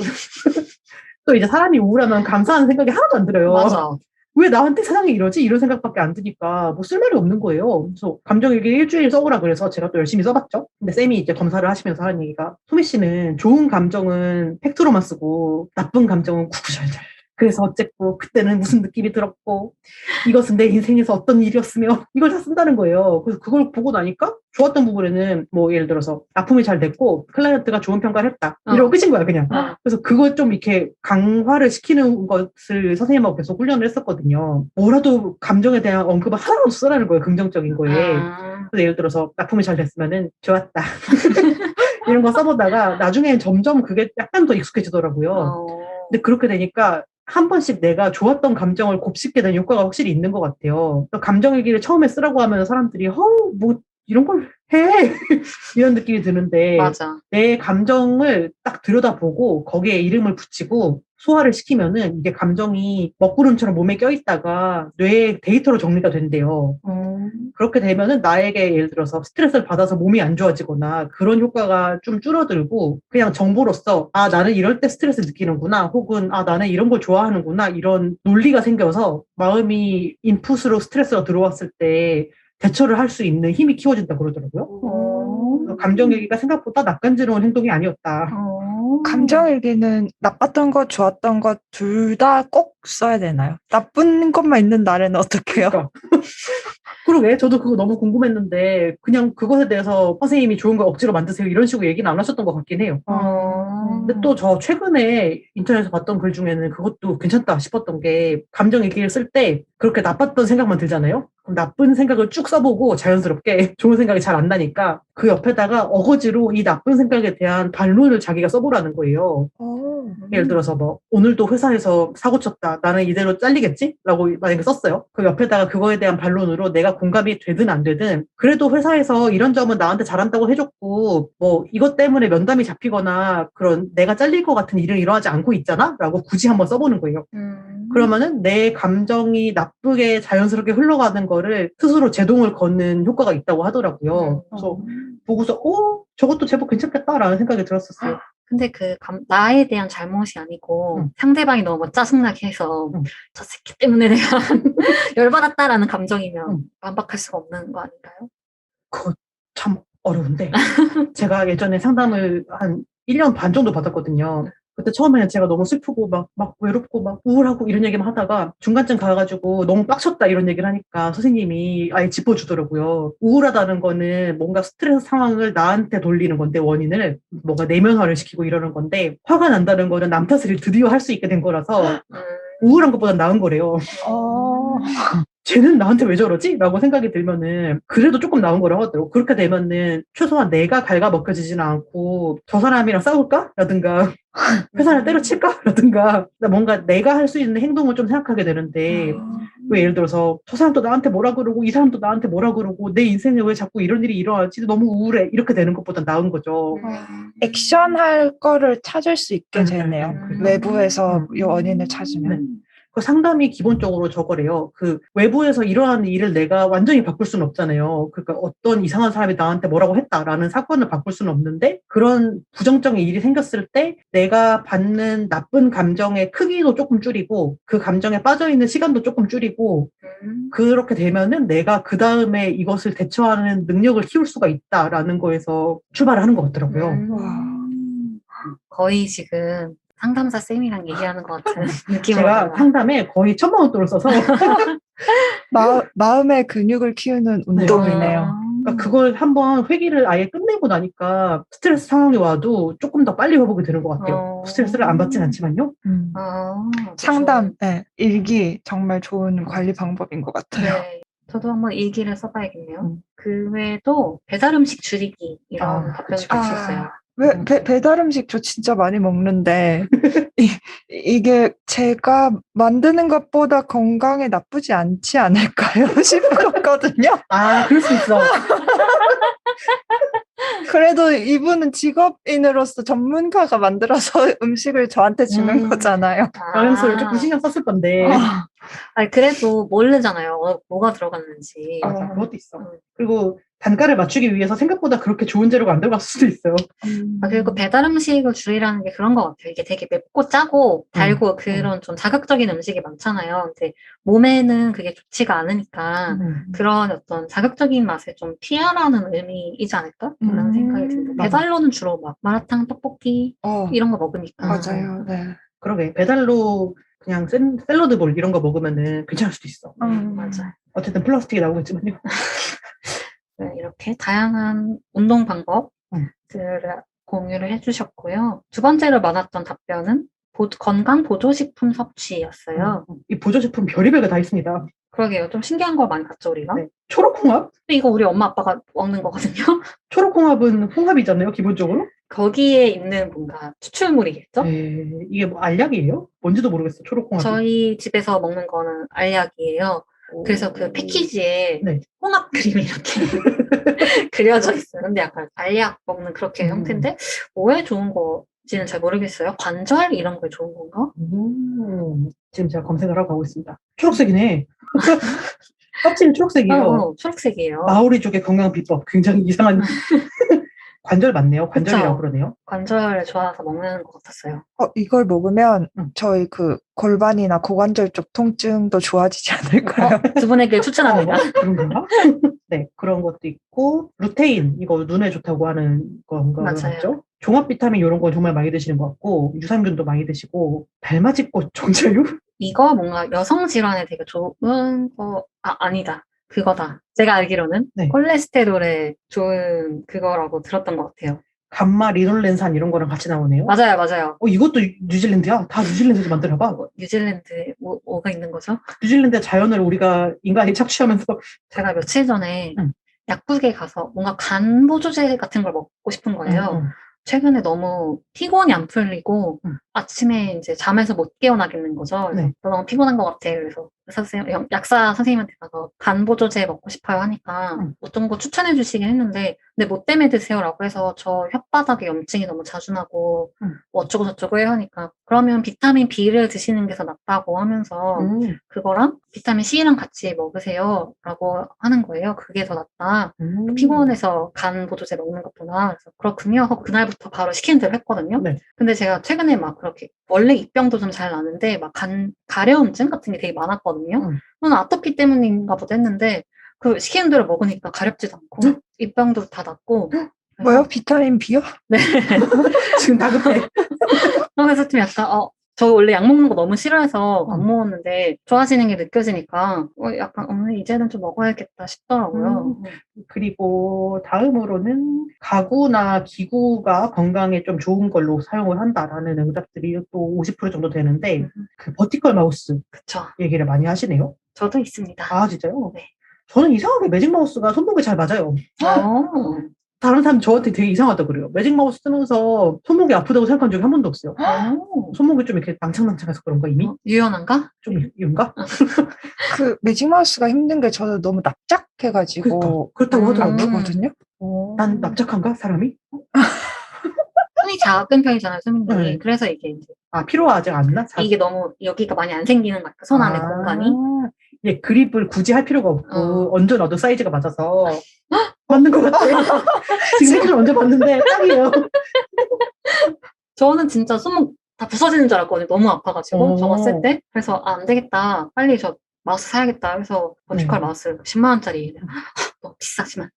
또 이제 사람이 우울하면 감사하는 생각이 하나도 안 들어요. 맞아. 왜 나한테 세상에 이러지? 이런 생각밖에 안 드니까 뭐 쓸 말이 없는 거예요. 그래서 감정일기 일주일 써보라 그래서 제가 또 열심히 써봤죠. 근데 쌤이 이제 검사를 하시면서 하는 얘기가 소미 씨는 좋은 감정은 팩트로만 쓰고 나쁜 감정은 구구절절. 그래서 어쨌고 그때는 무슨 느낌이 들었고 이것은 내 인생에서 어떤 일이었으며 이걸 다 쓴다는 거예요. 그래서 그걸 보고 나니까 좋았던 부분에는 뭐 예를 들어서 납품이 잘 됐고 클라이언트가 좋은 평가를 했다. 이러고 끝인 거야 그냥. 그래서 그걸 좀 이렇게 강화를 시키는 것을 선생님하고 계속 훈련을 했었거든요. 뭐라도 감정에 대한 언급을 하나도 쓰라는 거예요. 긍정적인 거에. 그래서 예를 들어서 납품이 잘 됐으면은 좋았다. 이런 거 써보다가 나중에 점점 그게 약간 더 익숙해지더라고요. 근데 그렇게 되니까 한 번씩 내가 좋았던 감정을 곱씹게 되는 효과가 확실히 있는 것 같아요. 감정일기를 처음에 쓰라고 하면 사람들이 뭐 이런 걸 해 이런 느낌이 드는데 맞아. 내 감정을 딱 들여다보고 거기에 이름을 붙이고 소화를 시키면은 이게 감정이 먹구름처럼 몸에 껴있다가 뇌에 데이터로 정리가 된대요. 그렇게 되면은 나에게 예를 들어서 스트레스를 받아서 몸이 안 좋아지거나 그런 효과가 좀 줄어들고 그냥 정보로서 아 나는 이럴 때 스트레스 느끼는구나 혹은 아 나는 이런 걸 좋아하는구나 이런 논리가 생겨서 마음이 인풋으로 스트레스가 들어왔을 때 대처를 할 수 있는 힘이 키워진다 그러더라고요. 감정일기가 생각보다 낯간지러운 행동이 아니었다. 감정일기는 나빴던 것, 좋았던 것 둘 다 꼭 써야 되나요? 나쁜 것만 있는 날에는 어떻게 해요? 그러니까. 그러게 저도 그거 너무 궁금했는데 그냥 그것에 대해서 선생님이 좋은 걸 억지로 만드세요 이런 식으로 얘기는 안 하셨던 것 같긴 해요. 근데 또 저 최근에 인터넷에서 봤던 글 중에는 그것도 괜찮다 싶었던 게 감정일기를 쓸 때 그렇게 나빴던 생각만 들잖아요. 그럼 나쁜 생각을 쭉 써보고 자연스럽게 좋은 생각이 잘 안 나니까 그 옆에다가 어거지로 이 나쁜 생각에 대한 반론을 자기가 써보라는 거예요. 예를 들어서 뭐 오늘도 회사에서 사고 쳤다. 나는 이대로 잘리겠지? 라고 만약에 썼어요. 그 옆에다가 그거에 대한 반론으로 내가 공감이 되든 안 되든 그래도 회사에서 이런 점은 나한테 잘한다고 해줬고 뭐 이것 때문에 면담이 잡히거나 그런 내가 잘릴 것 같은 일은 일어나지 않고 있잖아? 라고 굳이 한번 써보는 거예요. 그러면은 내 감정이 나쁘게 자연스럽게 흘러가는 거를 스스로 제동을 거는 효과가 있다고 하더라고요. 그래서 보고서 저것도 제법 괜찮겠다라는 생각이 들었었어요. 근데 나에 대한 잘못이 아니고 상대방이 너무 짜증나게 해서 저 새끼 때문에 내가 열받았다라는 감정이면 반박할 수가 없는 거 아닌가요? 그거 참 어려운데 제가 예전에 상담을 한 1년 반 정도 받았거든요. 그때 처음에는 제가 너무 슬프고 막 외롭고 막 우울하고 이런 얘기만 하다가 중간쯤 가가지고 너무 빡쳤다 이런 얘기를 하니까 선생님이 아예 짚어주더라고요. 우울하다는 거는 뭔가 스트레스 상황을 나한테 돌리는 건데 원인을 뭔가 내면화를 시키고 이러는 건데 화가 난다는 거는 남 탓을 드디어 할 수 있게 된 거라서 우울한 것보다 나은 거래요. 쟤는 나한테 왜 저러지? 라고 생각이 들면은 그래도 조금 나은 거라고 하더라고. 그렇게 되면은 최소한 내가 갉아먹혀지지는 않고 저 사람이랑 싸울까? 라든가 회사를 때려칠까? 라든가 뭔가 내가 할 수 있는 행동을 좀 생각하게 되는데 왜 예를 들어서 저 사람도 나한테 뭐라 그러고 이 사람도 나한테 뭐라 그러고 내 인생에 왜 자꾸 이런 일이 일어나지? 너무 우울해. 이렇게 되는 것보다 나은 거죠. 액션할 거를 찾을 수 있게 되네요. 외부에서 이 원인을 찾으면. 그 상담이 기본적으로 저거래요. 그 외부에서 일어나는 일을 내가 완전히 바꿀 수는 없잖아요. 그러니까 어떤 이상한 사람이 나한테 뭐라고 했다라는 사건을 바꿀 수는 없는데 그런 부정적인 일이 생겼을 때 내가 받는 나쁜 감정의 크기도 조금 줄이고 그 감정에 빠져있는 시간도 조금 줄이고 그렇게 되면은 내가 그 다음에 이것을 대처하는 능력을 키울 수가 있다라는 거에서 출발을 하는 것 같더라고요. 거의 지금 상담사 쌤이랑 얘기하는 것 같은 느낌으로. 제가 상담에 거의 1,000만 원 돈을 써서 마음의 근육을 키우는 운동이네요. 그러니까 그걸 한번 회기를 아예 끝내고 나니까 스트레스 상황이 와도 조금 더 빨리 회복이 되는 것 같아요. 스트레스를 안 받진 않지만요. 상담, 네, 일기 정말 좋은 관리 방법인 것 같아요. 네. 저도 한번 일기를 써봐야겠네요. 음. 그 외에도 배달 음식 줄이기 이런 아, 답변도 그치. 있었어요. 배달 음식 저 진짜 많이 먹는데 이게 제가 만드는 것보다 건강에 나쁘지 않지 않을까요 싶었거든요. 아, 그럴 수 있어. 그래도 이분은 직업인으로서 전문가가 만들어서 음식을 저한테 주는 거잖아요. 영양소를 조금 신경 썼을 건데. 아니, 그래도 모르잖아요. 뭐가 들어갔는지. 맞아, 어. 그것도 있어. 음. 그리고 단가를 맞추기 위해서 생각보다 그렇게 좋은 재료가 안 들어갈 수도 있어요. 그리고 배달 음식을 줄이라는 게 그런 것 같아요. 이게 되게 맵고 짜고 달고 그런 좀 자극적인 음식이 많잖아요. 근데 몸에는 그게 좋지가 않으니까 그런 어떤 자극적인 맛을 좀 피하라는 의미이지 않을까? 라는 생각이 듭니다. 맞아. 배달로는 주로 막 마라탕, 떡볶이 이런 거 먹으니까. 맞아요. 네. 그러게. 배달로 그냥 샐러드볼 이런 거 먹으면은 괜찮을 수도 있어. 맞아요. 어쨌든 플라스틱이 나오겠지만요. 네, 이렇게 다양한 운동 방법들을 음. 공유를 해주셨고요. 두 번째로 많았던 답변은 건강 보조식품 섭취였어요. 이 보조제품 별의별 게 다 있습니다. 그러게요. 좀 신기한 걸 많이 봤죠, 우리가? 네. 초록홍합? 근데 이거 우리 엄마 아빠가 먹는 거거든요. 초록홍합은 홍합이잖아요, 기본적으로. 거기에 있는 뭔가 추출물이겠죠? 네, 이게 뭐 알약이에요? 뭔지도 모르겠어, 초록홍합이. 저희 집에서 먹는 거는 알약이에요. 그래서 그 패키지에 네. 홍합 그림이 이렇게 그려져 있어요. 근데 약간 알약 먹는 그렇게 형태인데 뭐에 좋은 거지는 잘 모르겠어요. 관절 이런 거에 좋은 건가? 지금 제가 검색을 하고 가고 있습니다. 초록색이네. 껍질은 초록색이에요. 초록색이에요. 마오리족의 건강 비법. 굉장히 이상한. 관절 맞네요. 관절이라고 그쵸. 그러네요. 관절에 좋아서 먹는 것 같았어요. 이걸 먹으면 응. 저희 그 골반이나 고관절 쪽 통증도 좋아지지 않을까요? 두 분에게 추천합니다. 그런 건가? 네, 그런 것도 있고 루테인 이거 눈에 좋다고 하는 건가 맞아요. 맞죠? 종합 비타민 이런 거 정말 많이 드시는 것 같고 유산균도 많이 드시고 달맞이꽃 종자유? 이거 뭔가 여성 질환에 되게 좋은 거, 아니다. 그거다. 제가 알기로는 네. 콜레스테롤에 좋은 그거라고 들었던 것 같아요. 감마 리놀렌산 이런 거랑 같이 나오네요. 맞아요, 맞아요. 이것도 뉴질랜드야? 다 뉴질랜드에서 만들어봐. 뉴질랜드에 뭐가 있는 거죠? 뉴질랜드의 자연을 우리가 인간이 착취하면서 제가 며칠 전에 응. 약국에 가서 뭔가 간 보조제 같은 걸 먹고 싶은 거예요. 최근에 너무 피곤이 안 풀리고 아침에 이제 잠에서 못 깨어나겠는 거죠. 그래서 네. 너무 피곤한 것 같아. 그래서 약사 선생님한테 가서 간 보조제 먹고 싶어요 하니까 어떤 거 추천해 주시긴 했는데 근데 뭐 때문에 드세요라고 해서 저 혓바닥에 염증이 너무 자주 나고 뭐 어쩌고 저쩌고 해요 하니까 그러면 비타민 B를 드시는 게 더 낫다고 하면서 그거랑 비타민 C랑 같이 먹으세요 라고 하는 거예요. 그게 더 낫다. 피곤해서 간 보조제 먹는 것보다. 그래서 그렇군요 하고 그날부터 바로 시키는 대로 했거든요. 네. 근데 제가 최근에 막 그렇게 원래 입병도 좀 잘 나는데 막 가려움증 같은 게 되게 많았거든요. 저는 아토피 때문인가 보다 했는데 그 시키는 대로 먹으니까 가렵지도 않고 입병도 다 낫고. 뭐요? 비타민 B요? 네. 지금 다급해. 그래서 좀 약간 저 원래 약 먹는 거 너무 싫어해서 안 먹었는데 좋아지는 게 느껴지니까 약간 이제는 좀 먹어야겠다 싶더라고요. 그리고 다음으로는 가구나 기구가 건강에 좀 좋은 걸로 사용을 한다라는 응답들이 또 50% 정도 되는데 그 버티컬 마우스 그쵸. 얘기를 많이 하시네요. 저도 있습니다. 아 진짜요? 네. 저는 이상하게 매직 마우스가 손목에 잘 맞아요. 다른 사람 저한테 되게 이상하다 그래요. 매직 마우스 쓰면서 손목이 아프다고 생각한 적이 한 번도 없어요. 손목이 좀 이렇게 낭창낭창해서 그런가 이미? 유연한가? 좀 이런가? 그 매직 마우스가 힘든 게 저는 너무 납작해가지고 그렇다고 하더라고요. 아프거든요. 난 납작한가 사람이? 손이 작은 편이잖아요, 수민이. 네. 그래서 이게 이제 필요하지 않나? 이게 너무 여기가 많이 안 생기는 것 같아요. 손 안에 공간이. 예, 그립을 굳이 할 필요가 없고 얹어 놔도 사이즈가 맞아서 맞는 것 같아요. 지금 사진을 얹어 봤는데 딱이에요. 저는 진짜 손목 다 부서지는 줄 알았거든요. 너무 아파가지고 저거 쓸 때. 그래서 안 되겠다. 빨리 저 마우스 사야겠다. 그래서 버티컬 마우스 10만 원짜리 너무 비싸지만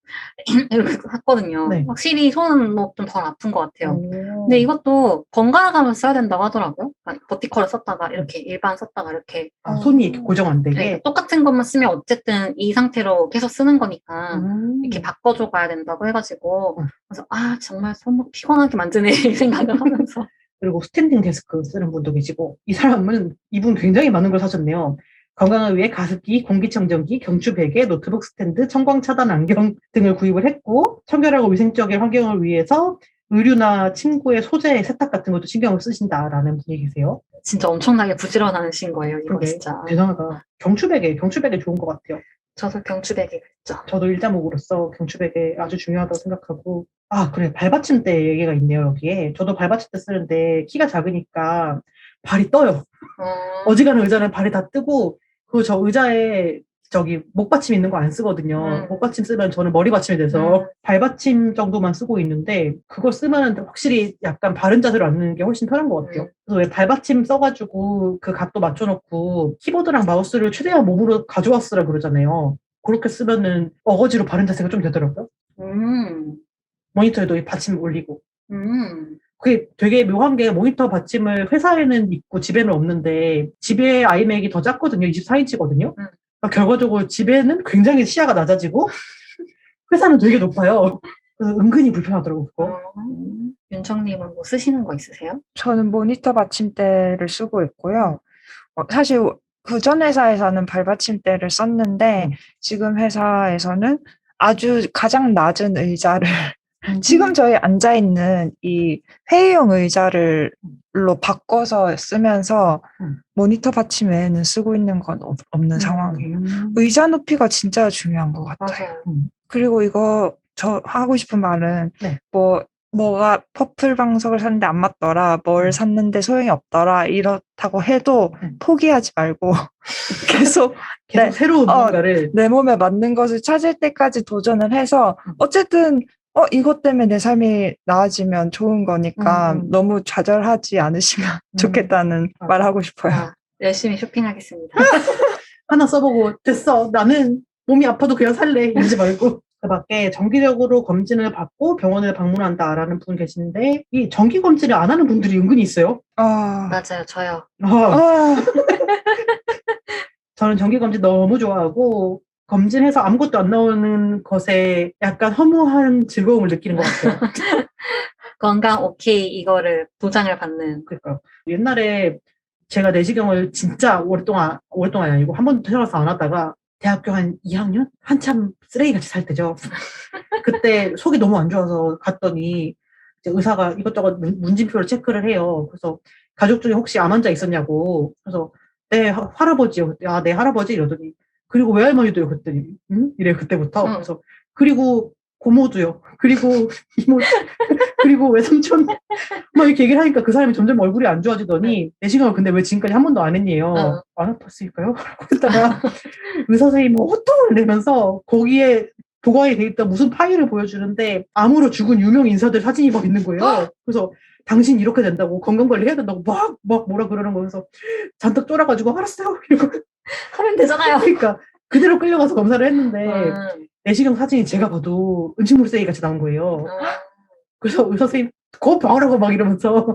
이렇게 샀거든요. 네. 확실히 손은 뭐 좀 덜 아픈 것 같아요. 근데 이것도 번갈아 가면서 써야 된다고 하더라고요. 그러니까 버티컬을 썼다가 이렇게 일반 썼다가 이렇게 손이 이렇게 고정 안 되게. 네, 똑같은 것만 쓰면 어쨌든 이 상태로 계속 쓰는 거니까 이렇게 바꿔줘 가야 된다고 해가지고 그래서 정말 손목 피곤하게 만드네 이 생각을 하면서 그리고 스탠딩 데스크 쓰는 분도 계시고 이분 굉장히 많은 걸 사셨네요. 건강을 위해 가습기, 공기청정기, 경추베개, 노트북 스탠드, 청광 차단 안경 등을 구입을 했고 청결하고 위생적인 환경을 위해서 의류나 침구의 소재, 세탁 같은 것도 신경을 쓰신다라는 분이 계세요. 진짜 엄청나게 부지런하신 거예요, 이거 그러게, 진짜. 대단하다. 경추베개 좋은 것 같아요. 저도 경추베개 그랬죠. 저도 일자목으로서 경추베개 아주 중요하다고 생각하고 아 그래 발받침대 얘기가 있네요 여기에. 저도 발받침대 쓰는데 키가 작으니까 발이 떠요. 어지간한 의자는 발이 다 뜨고 그리고 저 의자에 저기 목받침 있는 거 안 쓰거든요. 목받침 쓰면 저는 머리 받침이 돼서 발받침 정도만 쓰고 있는데 그걸 쓰면 확실히 약간 바른 자세로 앉는 게 훨씬 편한 것 같아요. 그래서 왜 발받침 써가지고 그 각도 맞춰놓고 키보드랑 마우스를 최대한 몸으로 가져와 쓰라 그러잖아요. 그렇게 쓰면은 어거지로 바른 자세가 좀 되더라고요. 모니터에도 이 받침 올리고. 그게 되게 묘한 게 모니터 받침을 회사에는 있고 집에는 없는데 집에 아이맥이 더 작거든요. 24인치거든요. 결과적으로 집에는 굉장히 시야가 낮아지고 회사는 되게 높아요. 그래서 은근히 불편하더라고요. 그거. 윤정님은 뭐 쓰시는 거 있으세요? 저는 모니터 받침대를 쓰고 있고요. 사실 그전 회사에서는 발받침대를 썼는데 지금 회사에서는 아주 가장 낮은 의자를 지금 저희 앉아있는 이 회의용 의자를로 바꿔서 쓰면서 모니터 받침 외에는 쓰고 있는 건 없는 상황이에요. 의자 높이가 진짜 중요한 것 같아요. 맞아요. 그리고 이거 저 하고 싶은 말은 네. 뭐가 퍼플 방석을 샀는데 안 맞더라, 뭘 샀는데 소용이 없더라 이렇다고 해도 포기하지 말고 계속 새로운 뭔가를 내 몸에 맞는 것을 찾을 때까지 도전을 해서 어쨌든 이것 때문에 내 삶이 나아지면 좋은 거니까 너무 좌절하지 않으시면 좋겠다는 말 하고 싶어요. 열심히 쇼핑하겠습니다. 하나 써보고 됐어 나는 몸이 아파도 그냥 살래 이러지 말고 그 밖에 정기적으로 검진을 받고 병원을 방문한다라는 분 계시는데 이 정기 검진을 안 하는 분들이 은근히 있어요. 맞아요, 저요. 저는 정기 검진 너무 좋아하고 검진해서 아무것도 안 나오는 것에 약간 허무한 즐거움을 느끼는 것 같아요. 건강 오케이 이거를 도장을 받는. 그러니까 옛날에 제가 내시경을 진짜 오랫동안 아니고 한 번도 태어나서 안 하다가 대학교 한 2학년? 한참 쓰레기같이 살 때죠. 그때 속이 너무 안 좋아서 갔더니 이제 의사가 이것저것 문진표를 체크를 해요. 그래서 가족 중에 혹시 암 환자 있었냐고. 그래서 네, 할아버지요. 아, 네, 할아버지 이러더니 그리고 외할머니도요. 그랬더니 이래요. 그때부터. 그래서 그리고 고모도요. 그리고 이모 그리고 외삼촌 막 이렇게 얘기를 하니까 그 사람이 점점 얼굴이 안 좋아지더니 내시경을 근데 왜 지금까지 한 번도 안 했니요? 안 아팠을까요? 라고 했다가 의사 선생님이 호통을 내면서 거기에 보관이 돼 있던 무슨 파일을 보여주는데 암으로 죽은 유명 인사들 사진이 막 있는 거예요. 그래서 당신 이렇게 된다고 건강관리 해야 된다고 막 뭐라 그러는 거여서 잔뜩 쫄아가지고 알았어요. 이러고 하면 되잖아요. 그러니까 그대로 끌려가서 검사를 했는데 내시경 사진이 제가 봐도 음식물 쓰레기 같이 나온 거예요. 그래서 의사 선생님 그거 봐라고 막 이러면서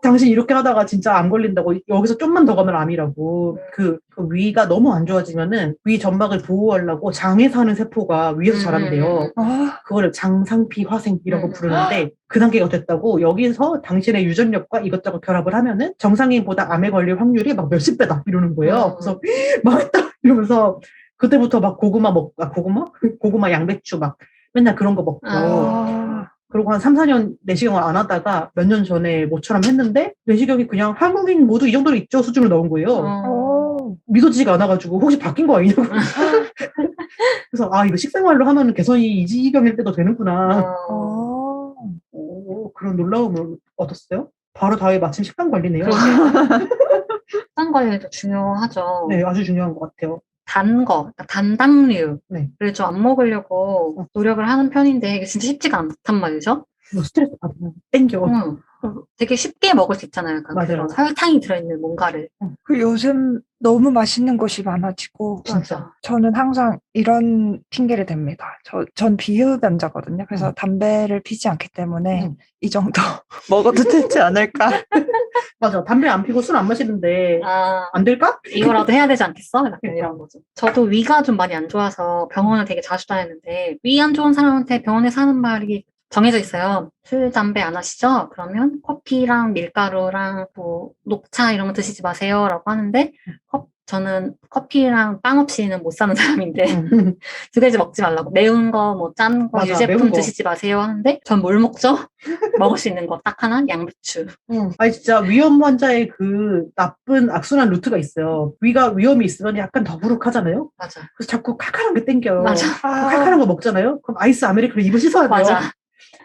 당신 이렇게 하다가 진짜 암 걸린다고 여기서 좀만 더 가면 암이라고 그 위가 너무 안 좋아지면은 위 점막을 보호하려고 장에 사는 세포가 위에서 자란대요. 그거를 장상피 화생이라고 부르는데 그 단계가 됐다고 여기서 당신의 유전력과 이것저것 결합을 하면은 정상인보다 암에 걸릴 확률이 막 몇십 배다 이러는 거예요. 그래서 망했다 이러면서 그때부터 막 고구마 양배추 막 맨날 그런 거 먹고 그리고 한 3, 4년 내시경을 안 하다가 몇 년 전에 모처럼 했는데 내시경이 그냥 한국인 모두 이 정도로 있죠 수준으로 나온 거예요. 믿어지지가 않아가지고 혹시 바뀐 거 아니냐고. 그래서 이거 식생활로 하면 개선이 이지경일 때도 되는구나. 그런 놀라움을 얻었어요. 바로 다음에 마침 식단 관리네요. 식단 관리도 중요하죠. 네, 아주 중요한 것 같아요. 단 거, 단당류를 네. 좀 안 먹으려고 노력을 하는 편인데 이게 진짜 쉽지가 않단 말이죠. 스트레스 받으면 땡겨. 되게 쉽게 먹을 수 있잖아요. 그런 설탕이 들어있는 뭔가를. 요즘 너무 맛있는 것이 많아지고 진짜. 저는 항상 이런 핑계를 댑니다. 전 비흡연자거든요. 그래서 담배를 피지 않기 때문에 이 정도 먹어도 되지 않을까. 맞아. 담배 안 피고 술 안 마시는데 안 될까? 이거라도 해야 되지 않겠어? 약간 이런 거죠. 저도 위가 좀 많이 안 좋아서 병원을 되게 자주 다녔는데 위 안 좋은 사람한테 병원에서 하는 말이 정해져 있어요. 술, 담배 안 하시죠? 그러면 커피랑 밀가루랑 뭐 녹차 이런 거 드시지 마세요 라고 하는데 저는 커피랑 빵 없이는 못 사는 사람인데 응. 두 가지 먹지 말라고. 매운 거, 뭐 짠 거, 맞아, 유제품 매운 거. 드시지 마세요 하는데 전 뭘 먹죠? 먹을 수 있는 거 딱 하나? 양배추. 응. 아니 진짜 위염 환자의 그 나쁜 악순환 루트가 있어요. 위가 위염이 있으면 약간 더부룩하잖아요. 맞아. 그래서 자꾸 칼칼한 게 땡겨요. 맞아. 그 칼칼한 거 먹잖아요. 그럼 아이스 아메리카노 입을 씻어야 돼요. 맞아.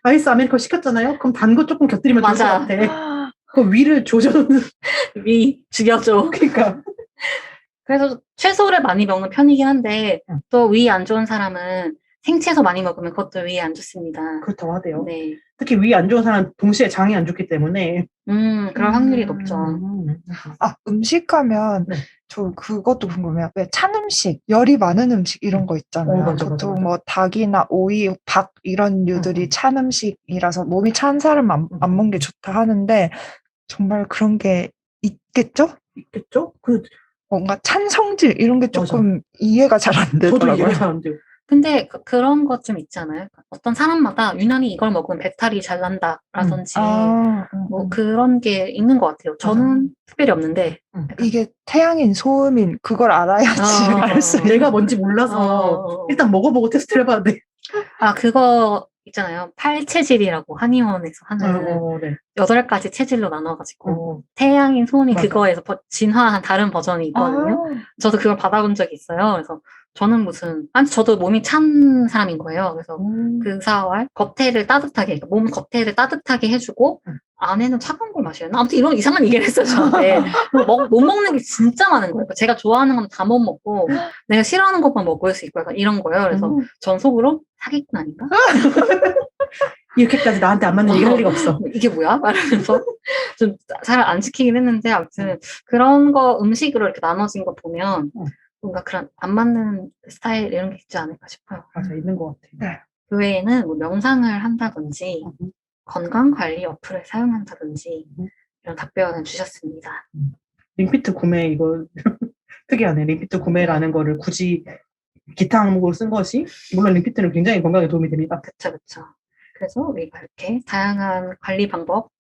아이스 아메리카노 시켰잖아요. 그럼 단 거 조금 곁들이면 좋을 것 맞아. 같아. 그 위를 조져놓는 위 죽여줘. 그러니까 그래서 채소를 많이 먹는 편이긴 한데 응. 또 위 안 좋은 사람은 생채소 많이 먹으면 그것도 위에 안 좋습니다. 그렇다고 하대요. 네. 특히 위 안 좋은 사람 동시에 장이 안 좋기 때문에. 그럴 확률이 높죠. 음식하면 네. 저 그것도 궁금해요. 왜 찬 음식, 열이 많은 음식 이런 거 있잖아요. 맞아, 보통 맞아. 뭐 닭이나 오이, 밥 이런 류들이 찬 음식이라서 몸이 찬 사람 안 먹는 게 좋다 하는데 정말 그런 게 있겠죠? 있겠죠? 그 뭔가 찬 성질 이런 게 맞아. 조금 이해가 잘 안 저도 되더라고요. 이해가 잘 안 돼요. 근데 그런 것 좀 있잖아요. 어떤 사람마다 유난히 이걸 먹으면 배탈이 잘 난다라든지 뭐 그런 게 있는 것 같아요. 저는 특별히 없는데 약간 이게 태양인, 소음인 그걸 알아야지 알 수 있는. 내가 뭔지 몰라서 어. 일단 먹어보고 테스트를 해봤는데. 아 그거 있잖아요. 팔체질이라고 한의원에서 하는 네. 8가지 체질로 나눠가지고 태양인, 소음인 맞아. 그거에서 진화한 다른 버전이 있거든요. 저도 그걸 받아본 적이 있어요. 그래서 저는 저도 몸이 찬 사람인 거예요. 그래서 그 사활 겉에를 따뜻하게, 그러니까 몸 겉에를 따뜻하게 해주고 안에는 차가운 걸 마셔요. 아무튼 이런 이상한 얘기를 했어요, 저한테. 못 먹는 게 진짜 많은 거예요. 제가 좋아하는 건 다 못 먹고 내가 싫어하는 것만 먹을 수 있고 약간 이런 거예요. 그래서 전 속으로 사기꾼 아닌가? 이렇게까지 나한테 안 맞는 얘기 할 리가 없어. 이게 뭐야? 말하면서 좀 잘 안 지키긴 했는데 아무튼 그런 거 음식으로 이렇게 나눠진 거 보면 뭔가 그런 안 맞는 스타일 이런 게 있지 않을까 싶어요. 맞아, 있는 것 같아요. 그 외에는 뭐 명상을 한다든지 건강관리 어플을 사용한다든지 이런 답변을 주셨습니다. 링피트 구매 이거 특이하네. 링피트 구매라는 거를 굳이 기타 항목으로 쓴 것이 물론 링피트는 굉장히 건강에 도움이 됩니다. 그쵸. 그래서 우리가 이렇게 다양한 관리 방법을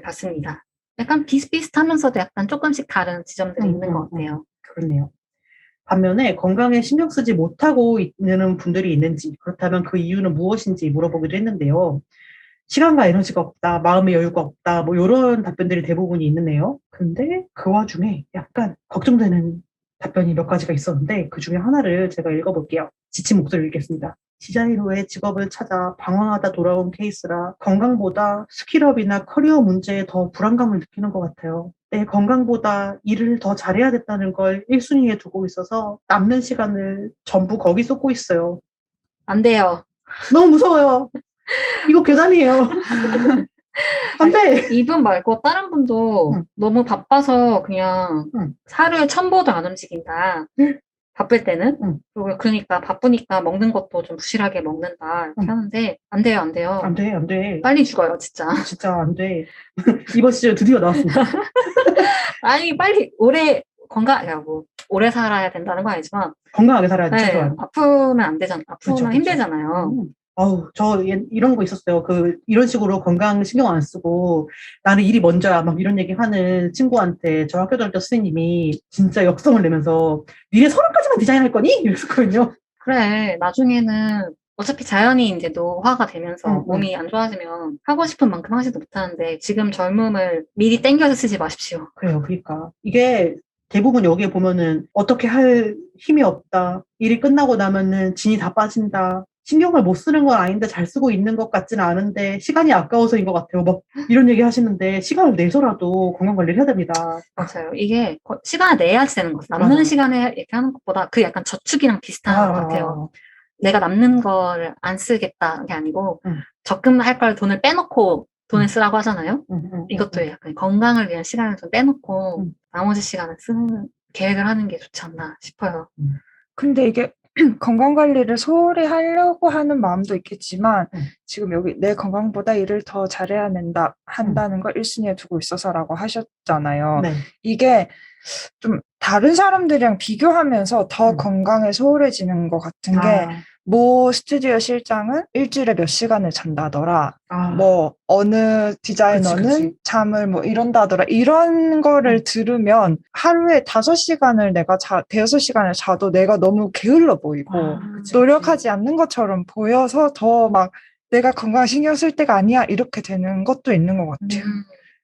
봤습니다. 약간 비슷비슷하면서도 약간 조금씩 다른 지점들이 있는 것 같아요. 그렇네요. 반면에 건강에 신경 쓰지 못하고 있는 분들이 있는지, 그렇다면 그 이유는 무엇인지 물어보기도 했는데요. 시간과 에너지가 없다, 마음의 여유가 없다, 뭐 이런 답변들이 대부분이 있는데요. 근데 그 와중에 약간 걱정되는 답변이 몇 가지가 있었는데 그 중에 하나를 제가 읽어볼게요. 지친 목소리를 읽겠습니다. 디자이너의 직업을 찾아 방황하다 돌아온 케이스라 건강보다 스킬업이나 커리어 문제에 더 불안감을 느끼는 것 같아요. 내 건강보다 일을 더 잘해야겠다는 걸 1순위에 두고 있어서 남는 시간을 전부 거기 쏟고 있어요. 안 돼요. 너무 무서워요. 이거 괴담이에요. 안 돼. 이분 말고 다른 분도 너무 바빠서 그냥 하루에 1000보도 안 움직인다. 바쁠 때는. 그리고 그러니까 바쁘니까 먹는 것도 좀 부실하게 먹는다. 이렇게 하는데 안 돼요. 안 돼, 안 돼. 빨리 죽어요, 진짜. 진짜 안 돼. 이번 시즌 드디어 나왔습니다. 아니, 빨리 오래 살아야 된다는 건 아니지만 건강하게 살아야 돼, 네, 최소한. 아프면 안 되잖아. 아프면 그쵸. 힘들잖아요. 저 이런 거 있었어요. 이런 식으로 건강 신경 안 쓰고 나는 일이 먼저야 막 이런 얘기 하는 친구한테 저 학교 다닐 때 선생님이 진짜 역성을 내면서 니네 30까지만 디자인할 거니? 이랬었거든요. 그래, 나중에는 어차피 자연히 이제 노화가 되면서 몸이 안 좋아지면 하고 싶은 만큼 하지도 못하는데 지금 젊음을 미리 땡겨서 쓰지 마십시오. 그래요. 그러니까 이게 대부분 여기에 보면은 어떻게 할 힘이 없다. 일이 끝나고 나면은 진이 다 빠진다. 신경을 못 쓰는 건 아닌데 잘 쓰고 있는 것 같지는 않은데 시간이 아까워서인 것 같아요. 뭐 이런 얘기 하시는데 시간을 내서라도 건강관리를 해야 됩니다. 맞아요. 이게 시간을 내야지 되는 거죠. 남는 맞아. 시간에 이렇게 하는 것보다 그 약간 저축이랑 비슷한 것 같아요. 내가 남는 걸 안 쓰겠다 게 아니고 적금할 걸 돈을 빼놓고 돈을 쓰라고 하잖아요. 이것도 약간 건강을 위한 시간을 좀 빼놓고 나머지 시간을 쓰는 계획을 하는 게 좋지 않나 싶어요. 근데 이게 건강관리를 소홀히 하려고 하는 마음도 있겠지만 지금 여기 내 건강보다 일을 더 잘해야 한다는 걸 1순위에 두고 있어서라고 하셨잖아요. 네. 이게 좀 다른 사람들이랑 비교하면서 더 건강에 소홀해지는 것 같은 게 모 스튜디오 실장은 일주일에 몇 시간을 잔다더라. 아, 뭐 어느 디자이너는 그치. 잠을 뭐 이런다더라. 이런 거를 들으면 하루에 5시간을 대여섯 시간을 자도 내가 너무 게을러 보이고 그치, 노력하지 않는 것처럼 보여서 더 막 내가 건강 신경 쓸 때가 아니야 이렇게 되는 것도 있는 것 같아요.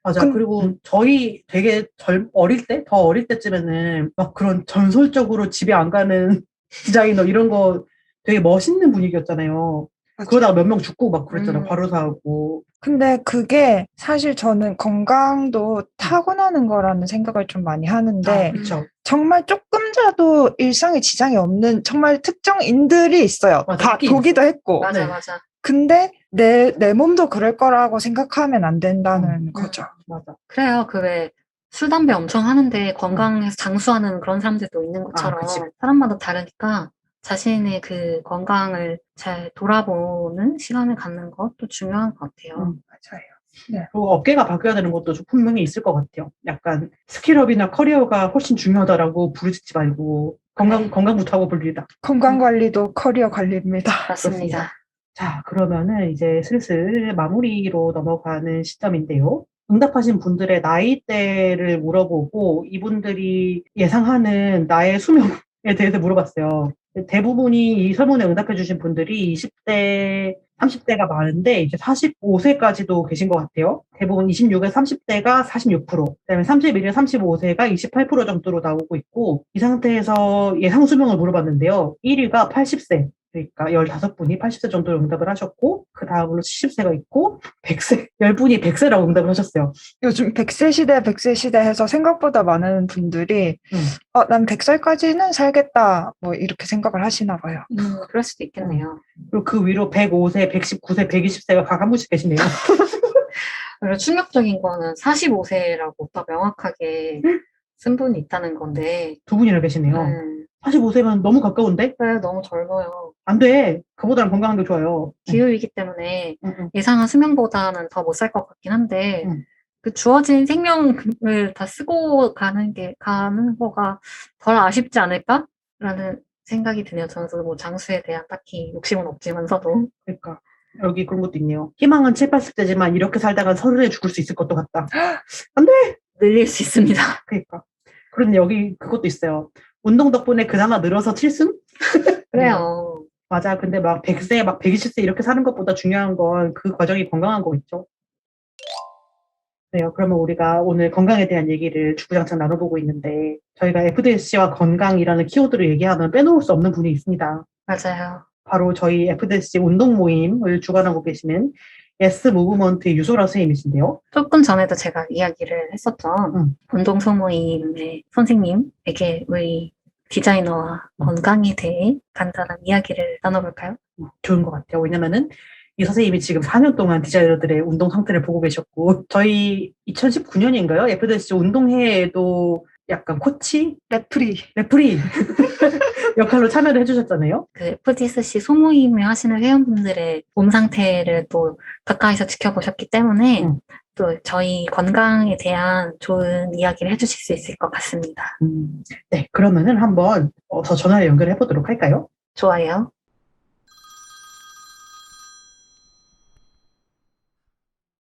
맞아. 그리고 저희 되게 더 어릴 때쯤에는 막 그런 전설적으로 집에 안 가는 디자이너 이런 거 되게 멋있는 분위기였잖아요. 그러다가 몇 명 죽고 막 그랬잖아. 과로사하고. 근데 그게 사실 저는 건강도 타고나는 거라는 생각을 좀 많이 하는데 그쵸. 정말 조금 자도 일상에 지장이 없는 정말 특정인들이 있어요. 맞아, 다 있긴 보기도 했고. 맞아, 네. 맞아. 근데 내 몸도 그럴 거라고 생각하면 안 된다는 거죠. 맞아. 그래요. 그 왜 술, 담배 엄청 하는데 건강해서 장수하는 그런 사람들도 있는 것처럼 그치. 사람마다 다르니까 자신의 그 건강을 잘 돌아보는 시간을 갖는 것도 중요한 것 같아요. 맞아요. 그리고 업계가 바뀌어야 되는 것도 분명히 있을 것 같아요. 약간 스킬업이나 커리어가 훨씬 중요하다라고 부르짖지 말고 건강부터 하고 불리다. 건강 관리도 커리어 관리입니다. 맞습니다. 자, 그러면은 이제 슬슬 마무리로 넘어가는 시점인데요. 응답하신 분들의 나이대를 물어보고 이분들이 예상하는 나의 수명에 대해서 물어봤어요. 대부분이 이 설문에 응답해주신 분들이 20대, 30대가 많은데 이제 45세까지도 계신 것 같아요. 대부분 26에 30대가 46%, 그다음에 31에 35세가 28% 정도로 나오고 있고 이 상태에서 예상 수명을 물어봤는데요. 1위가 80세. 그러니까 15분이 80세 정도로 응답을 하셨고 그 다음으로 70세가 있고 100세, 10분이 100세라고 응답을 하셨어요. 요즘 100세 시대 해서 생각보다 많은 분들이 난 100살까지는 살겠다 뭐 이렇게 생각을 하시나 봐요. 그럴 수도 있겠네요. 그리고 그 위로 105세, 119세, 120세가 각 한 분씩 계시네요. 그리고 충격적인 거는 45세라고 또 명확하게 쓴 분이 있다는 건데 두 분이나 계시네요. 45세면 너무 가까운데? 그래, 너무 젊어요. 안 돼. 그보다는 건강한 게 좋아요. 기후이기 때문에 예상한 수명보다는 더 못 살 것 같긴 한데 그 주어진 생명을 다 쓰고 가는 거가 덜 아쉽지 않을까라는 생각이 드네요. 저는 뭐 장수에 대한 딱히 욕심은 없지만서도. 그러니까 여기 그런 것도 있네요. 희망은 7, 80대지만 이렇게 살다가 30에 죽을 수 있을 것도 같다. 안 돼! 늘릴 수 있습니다. 그러니까. 그런데 여기 그것도 있어요. 운동 덕분에 그나마 늘어서 7승? 그래요. 맞아. 근데 막 100세, 막 120세 이렇게 사는 것보다 중요한 건 그 과정이 건강한 거겠죠. 그래요. 그러면 우리가 오늘 건강에 대한 얘기를 주구장창 나눠보고 있는데 저희가 FDSC와 건강이라는 키워드를 얘기하면 빼놓을 수 없는 분이 있습니다. 맞아요. 바로 저희 FDSC 운동 모임을 주관하고 계시는 예스 무브먼트 유소라 선생님이신데요. 조금 전에도 제가 이야기를 했었던 운동 소모임의 선생님에게 우리 디자이너와 건강에 대해 간단한 이야기를 나눠볼까요? 좋은 것 같아요. 왜냐면은 이 선생님이 지금 4년 동안 디자이너들의 운동 상태를 보고 계셨고 저희 2019년인가요? FDSC 운동회에도 약간 코치? 레프리 역할로 참여를 해주셨잖아요. 그 FDSC 소모임을 하시는 회원분들의 몸 상태를 또 가까이서 지켜보셨기 때문에 또 저희 건강에 대한 좋은 이야기를 해주실 수 있을 것 같습니다. 네, 그러면은 한번 더 전화를 연결해 보도록 할까요? 좋아요.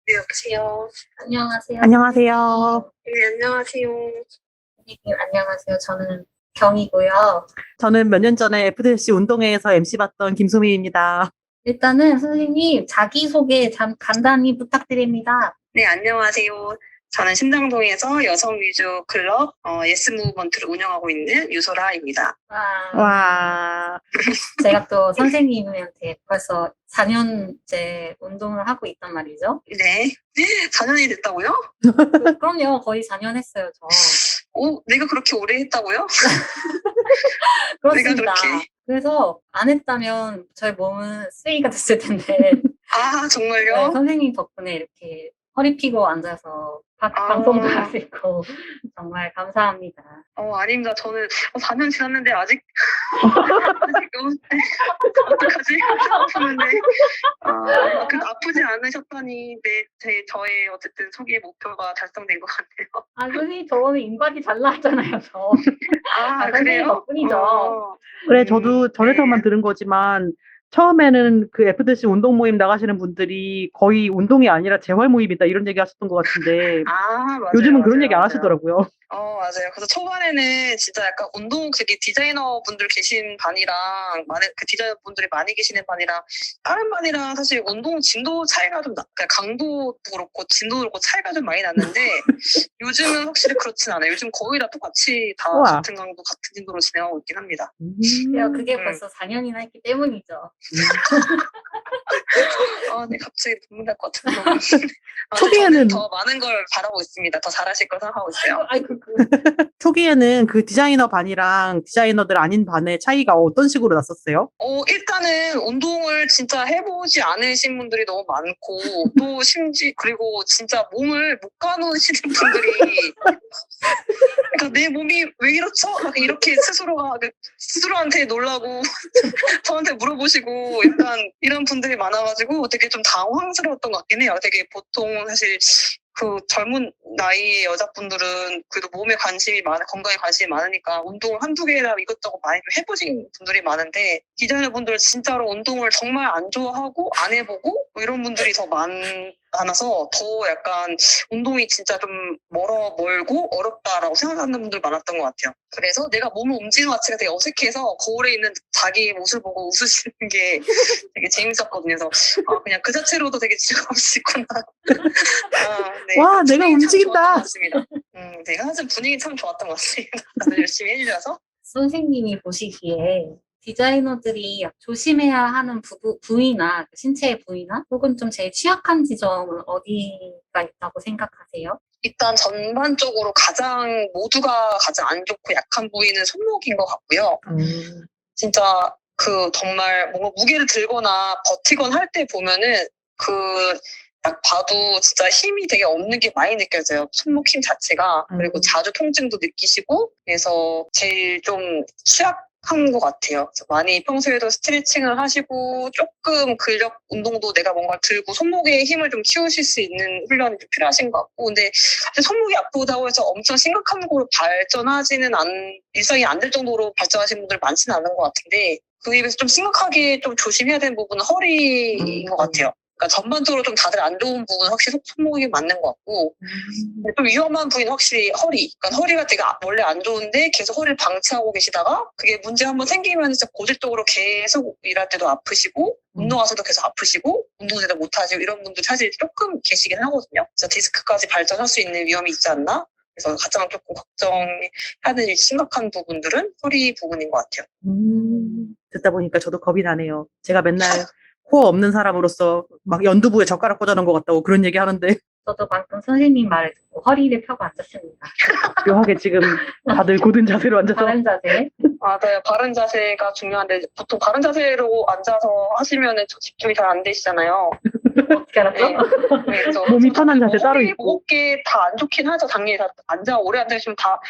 네, 여보세요. 안녕하세요. 안녕하세요. 네, 안녕하세요. 선생님, 안녕하세요. 저는 경이고요. 저는 몇 년 전에 FDSC 운동회에서 MC 봤던 김수미입니다. 일단은 선생님 자기소개 간단히 부탁드립니다. 네, 안녕하세요. 저는 신당동에서 여성 위주 클럽 예스 무브먼트를 운영하고 있는 유소라입니다. 와. 제가 또 선생님한테 벌써 4년째 운동을 하고 있단 말이죠. 네. 4년이 됐다고요? 그럼요. 거의 4년 했어요, 저. 내가 그렇게 오래 했다고요? 그렇습니다. 내가 그렇게. 그래서 안 했다면 저희 몸은 쓰레기가 됐을 텐데 아, 정말요? 네, 선생님 덕분에 이렇게 허리 피고 앉아서 아. 방송도 할 수 있고 정말 감사합니다. 아닙니다. 저는 4년 지났는데 아직 너무 어떡하지? 아프는데 아프지 않으셨다니 저의 어쨌든 소개 목표가 달성된 것 같아요. 아, 선생님 저번에 인바디 잘 나왔잖아요, 저. 선생님 그래요? 덕분이죠. 그래, 저도 전에서만 들은 거지만 처음에는 그 FDC 운동 모임 나가시는 분들이 거의 운동이 아니라 재활 모임이다 이런 얘기 하셨던 것 같은데 맞아요. 요즘은 그런 맞아요, 얘기 안 맞아요. 하시더라고요. 맞아요. 그래서 초반에는 진짜 약간 운동, 되게 디자이너 분들 계신 반이랑, 그 디자이너 분들이 많이 계시는 반이랑, 다른 반이랑 사실 운동 진도 차이가 좀 그러니까 강도도 그렇고, 진도도 그렇고 차이가 좀 많이 났는데, 요즘은 확실히 그렇진 않아요. 요즘 거의 다 똑같이 다 우와. 같은 강도, 같은 진도로 진행하고 있긴 합니다. 그게 벌써 4년이나 했기 때문이죠. 네, 갑자기 눈물 날 것 같은데. 초기에는- 저는 더 많은 걸 바라고 있습니다. 더 잘하실 거 생각하고 있어요. 아이고, 초기에는 그 디자이너 반이랑 디자이너들 아닌 반의 차이가 어떤 식으로 났었어요? 일단은 운동을 진짜 해보지 않으신 분들이 너무 많고, 또 그리고 진짜 몸을 못 가누시는 분들이, 그러니까 내 몸이 왜 이렇죠? 막 이렇게 스스로한테 놀라고, 저한테 물어보시고, 약간 이런 분들이 많아가지고 되게 좀 당황스러웠던 것 같긴 해요. 되게 보통 사실 그 젊은 나이의 여자분들은 그래도 몸에 관심이 건강에 관심이 많으니까 운동을 한두 개나 이것저것 많이 좀 해보신 분들이 많은데 디자이너분들은 진짜로 운동을 정말 안 좋아하고 안 해보고 뭐 이런 분들이 더 많아서 더 약간 운동이 진짜 좀 멀고 어렵다라고 생각하는 분들 많았던 것 같아요. 그래서 내가 몸을 움직이는 것 자체가 되게 어색해서 거울에 있는 자기 모습을 보고 웃으시는 게 되게 재밌었거든요. 그래서 그냥 그 자체로도 되게 즐거울 수 있구나. 네. 와, 내가 분위기 참 움직인다. 좋았던 것 같습니다. 네, 항상 분위기 참 좋았던 것 같습니다. 다들 열심히 해주셔서. 선생님이 보시기에 디자이너들이 조심해야 하는 부위나 신체의 부위나 혹은 좀 제일 취약한 지점은 어디가 있다고 생각하세요? 일단 전반적으로 모두가 가장 안 좋고 약한 부위는 손목인 것 같고요. 진짜 정말 뭔가 무게를 들거나 버티거나 할 때 보면은 딱 봐도 진짜 힘이 되게 없는 게 많이 느껴져요. 손목 힘 자체가. 그리고 자주 통증도 느끼시고, 그래서 제일 좀 취약한 것 같아요. 그래서 많이 평소에도 스트레칭을 하시고, 조금 근력 운동도 내가 뭔가 들고, 손목에 힘을 좀 키우실 수 있는 훈련이 좀 필요하신 것 같고, 근데 사실 손목이 아프다고 해서 엄청 심각한 걸로 일상이 안 될 정도로 발전하신 분들 많지는 않은 것 같은데, 그에 비해서 좀 심각하게 좀 조심해야 되는 부분은 허리인 것 같아요. 그러니까 전반적으로 좀 다들 안 좋은 부분은 확실히 손목이 맞는 것 같고 좀 위험한 부위는 확실히 허리. 그러니까 허리가 되게 원래 안 좋은데 계속 허리를 방치하고 계시다가 그게 문제 한번 생기면 진짜 고질적으로 계속 일할 때도 아프시고 운동하셔도 계속 아프시고 운동 제대로 못하시고 이런 분들 사실 조금 계시긴 하거든요. 그래서 디스크까지 발전할 수 있는 위험이 있지 않나? 그래서 가장 조금 걱정해야 될 심각한 부분들은 허리 부분인 것 같아요. 듣다 보니까 저도 겁이 나네요. 제가 맨날 코어 없는 사람으로서 막 연두부에 젓가락 꽂아놓은 것 같다고 그런 얘기 하는데 저도 방금 선생님 말을 듣고 허리를 펴고 앉았습니다. 묘하게 지금 다들 고든 자세로 앉아서 바른 자세. 맞아요. 바른 자세가 중요한데 보통 바른 자세로 앉아서 하시면은 집중이 잘 안 되시잖아요. 어떻게 알았죠? 네, 그래서 몸이 편한 자세 따로 허리, 있고. 목어깨 다 안 좋긴 하죠. 당연히 다 오래 앉아있으면 다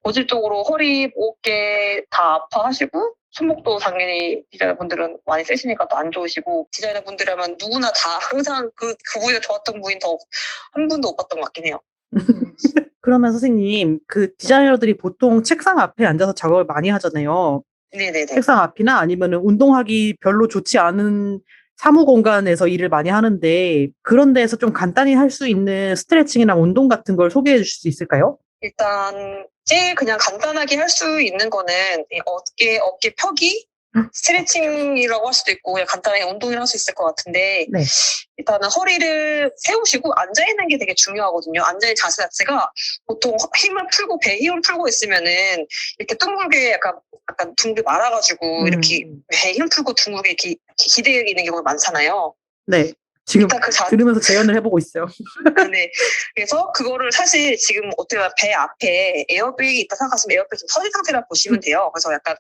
고질적으로 허리, 목어깨 다 아파하시고 손목도 당연히 디자이너분들은 많이 쓰시니까 또 안 좋으시고 디자이너분들이라면 누구나 다 항상 그 부위가 좋았던 부위는 더 한 분도 못 봤던 것 같긴 해요. 그러면 선생님 그 디자이너들이 보통 책상 앞에 앉아서 작업을 많이 하잖아요. 네네네. 책상 앞이나 아니면은 운동하기 별로 좋지 않은 사무 공간에서 일을 많이 하는데 그런 데에서 좀 간단히 할 수 있는 스트레칭이나 운동 같은 걸 소개해 주실 수 있을까요? 일단 제일 그냥 간단하게 할 수 있는 거는 이 어깨 펴기 스트레칭이라고 할 수도 있고 그냥 간단하게 운동을 할 수 있을 것 같은데 네. 일단은 허리를 세우시고 앉아있는 게 되게 중요하거든요. 앉아있는 자세 자체가 보통 배에 힘을 풀고 있으면은 이렇게 둥글게 약간 둥글 말아가지고 이렇게 배에 힘 풀고 둥글게 이렇게 기대어 있는 경우가 많잖아요. 네. 지금 일단 그 들으면서 재현을 해보고 있어요. 네. 그래서 그거를 사실 지금 어떻게 보면 배 앞에 에어백이 있다 생각하시면 에어백이 좀 서진 상태라 보시면 돼요. 그래서 약간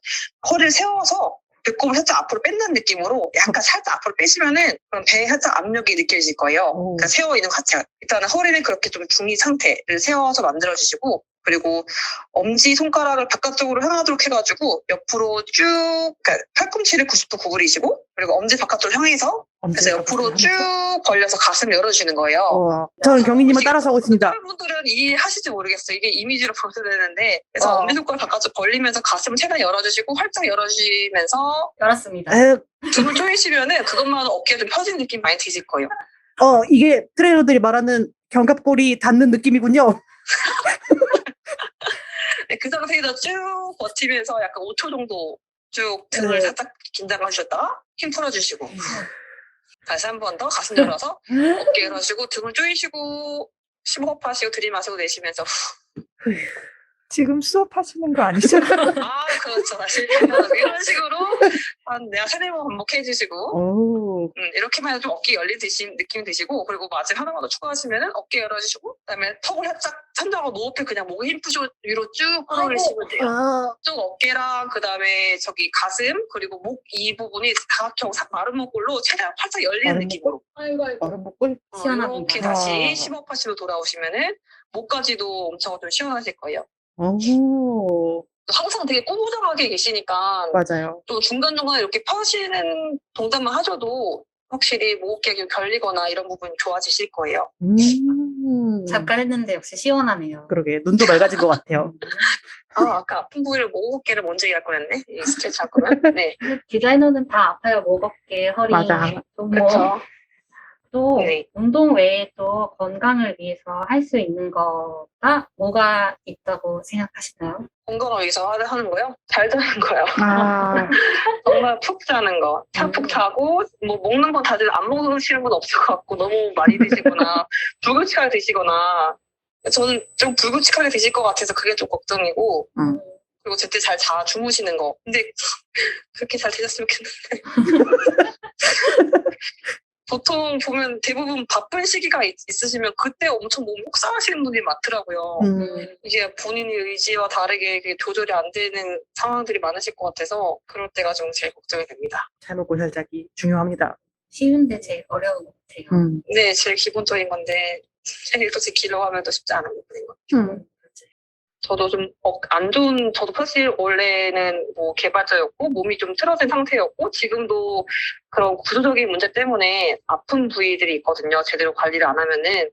허리를 세워서 배꼽을 살짝 앞으로 뺀다는 느낌으로 약간 살짝 앞으로 빼시면은 그럼 배에 살짝 압력이 느껴질 거예요. 오. 그러니까 세워있는 것 자체가. 일단은 허리는 그렇게 좀 중위 상태를 세워서 만들어주시고 그리고 엄지 손가락을 바깥쪽으로 향하도록 해가지고 옆으로 쭉 그러니까 팔꿈치를 90도 구부리시고 그리고 엄지 바깥쪽으로 향해서 그래서 옆으로 쭉 벌려서 가슴을 열어주시는 거예요. 저는 경희님을 따라서 하고 있습니다. 분들은 이해 하실지 모르겠어요. 이게 이미지로 보셔야 되는데 그래서 엄지손가락 바깥쪽 벌리면서 가슴을 최대한 열어주시고 활짝 열어주시면서 열었습니다. 등을 조이시면은 그것만 어깨가 좀 펴진 느낌 많이 드실 거예요. 이게 트레이너들이 말하는 견갑골이 닿는 느낌이군요. 네, 그 상태에서 쭉 버티면서 약간 5초 정도 쭉 등을 살짝 긴장을 해주셨다가 힘 풀어주시고 다시 한 번 더 가슴 열어서 어깨 열어주고 등을 조이시고 심호흡 하시고 들이마시고 내쉬면서 지금 수업하시는 거 아니죠? 그렇죠. 다시 이런 식으로 한 내가 3-4번 반복해 주시고 이렇게만 해도 좀 어깨 열린 느낌이 드시고 그리고 마지막 하나만 더 추가하시면은 어깨 열어주시고 그다음에 턱을 살짝 천장으로 노업해 그냥 목에 힘 푸시고 위로 쭉 끌어올리시면 돼요. 쭉 어깨랑 그다음에 저기 가슴 그리고 목 이 부분이 다각형 마른 목골로 최대한 활짝 열리는 느낌으로 마른 목골? 시원하게. 이렇게 다시 심호흡하시고 돌아오시면은 목까지도 엄청 좀 시원하실 거예요. 항상 되게 꾸부정하게 계시니까 맞아요. 또 중간중간에 이렇게 펴시는 동작만 하셔도 확실히 목욕객이 결리거나 이런 부분이 좋아지실 거예요. 잠깐 했는데 역시 시원하네요. 그러게 눈도 맑아진 것 같아요. 아까 아픈 부위를 목 어깨를 먼저 얘기할 거였네. 이 스트레치 할 거면. 네. 디자이너는 다 아파요. 목, 어깨, 허리, 맞아. 손목. 그렇죠. 또 네. 운동 외에 또 건강을 위해서 할 수 있는 거가 뭐가 있다고 생각하시나요? 건강을 위해서 하는 거요? 잘 자는 거요. 정말 푹 자는 거. 차 푹 자고 뭐 먹는 건 다들 안 먹으시는 분 없을 것 같고 너무 많이 드시거나 불규칙하게 드시거나 저는 좀 불규칙하게 드실 것 같아서 그게 좀 걱정이고 그리고 제때 잘 주무시는 거. 근데 그렇게 잘 되셨으면 좋겠는데. 보통 보면 대부분 바쁜 시기가 있으시면 그때 엄청 몸 혹사하시는 분들이 많더라고요. 이게 본인의 의지와 다르게 조절이 안 되는 상황들이 많으실 것 같아서 그럴 때가 좀 제일 걱정이 됩니다. 잘 먹고 잘 자기 중요합니다. 쉬운데 제일 어려운 것 같아요. 네, 제일 기본적인 건데 생일도 지키려고 하면 또 쉽지 않은 부분인 것 같아요. 저도 좀 안 좋은, 저도 사실 원래는 뭐 개발자였고 몸이 좀 틀어진 상태였고 지금도 그런 구조적인 문제 때문에 아픈 부위들이 있거든요. 제대로 관리를 안 하면은.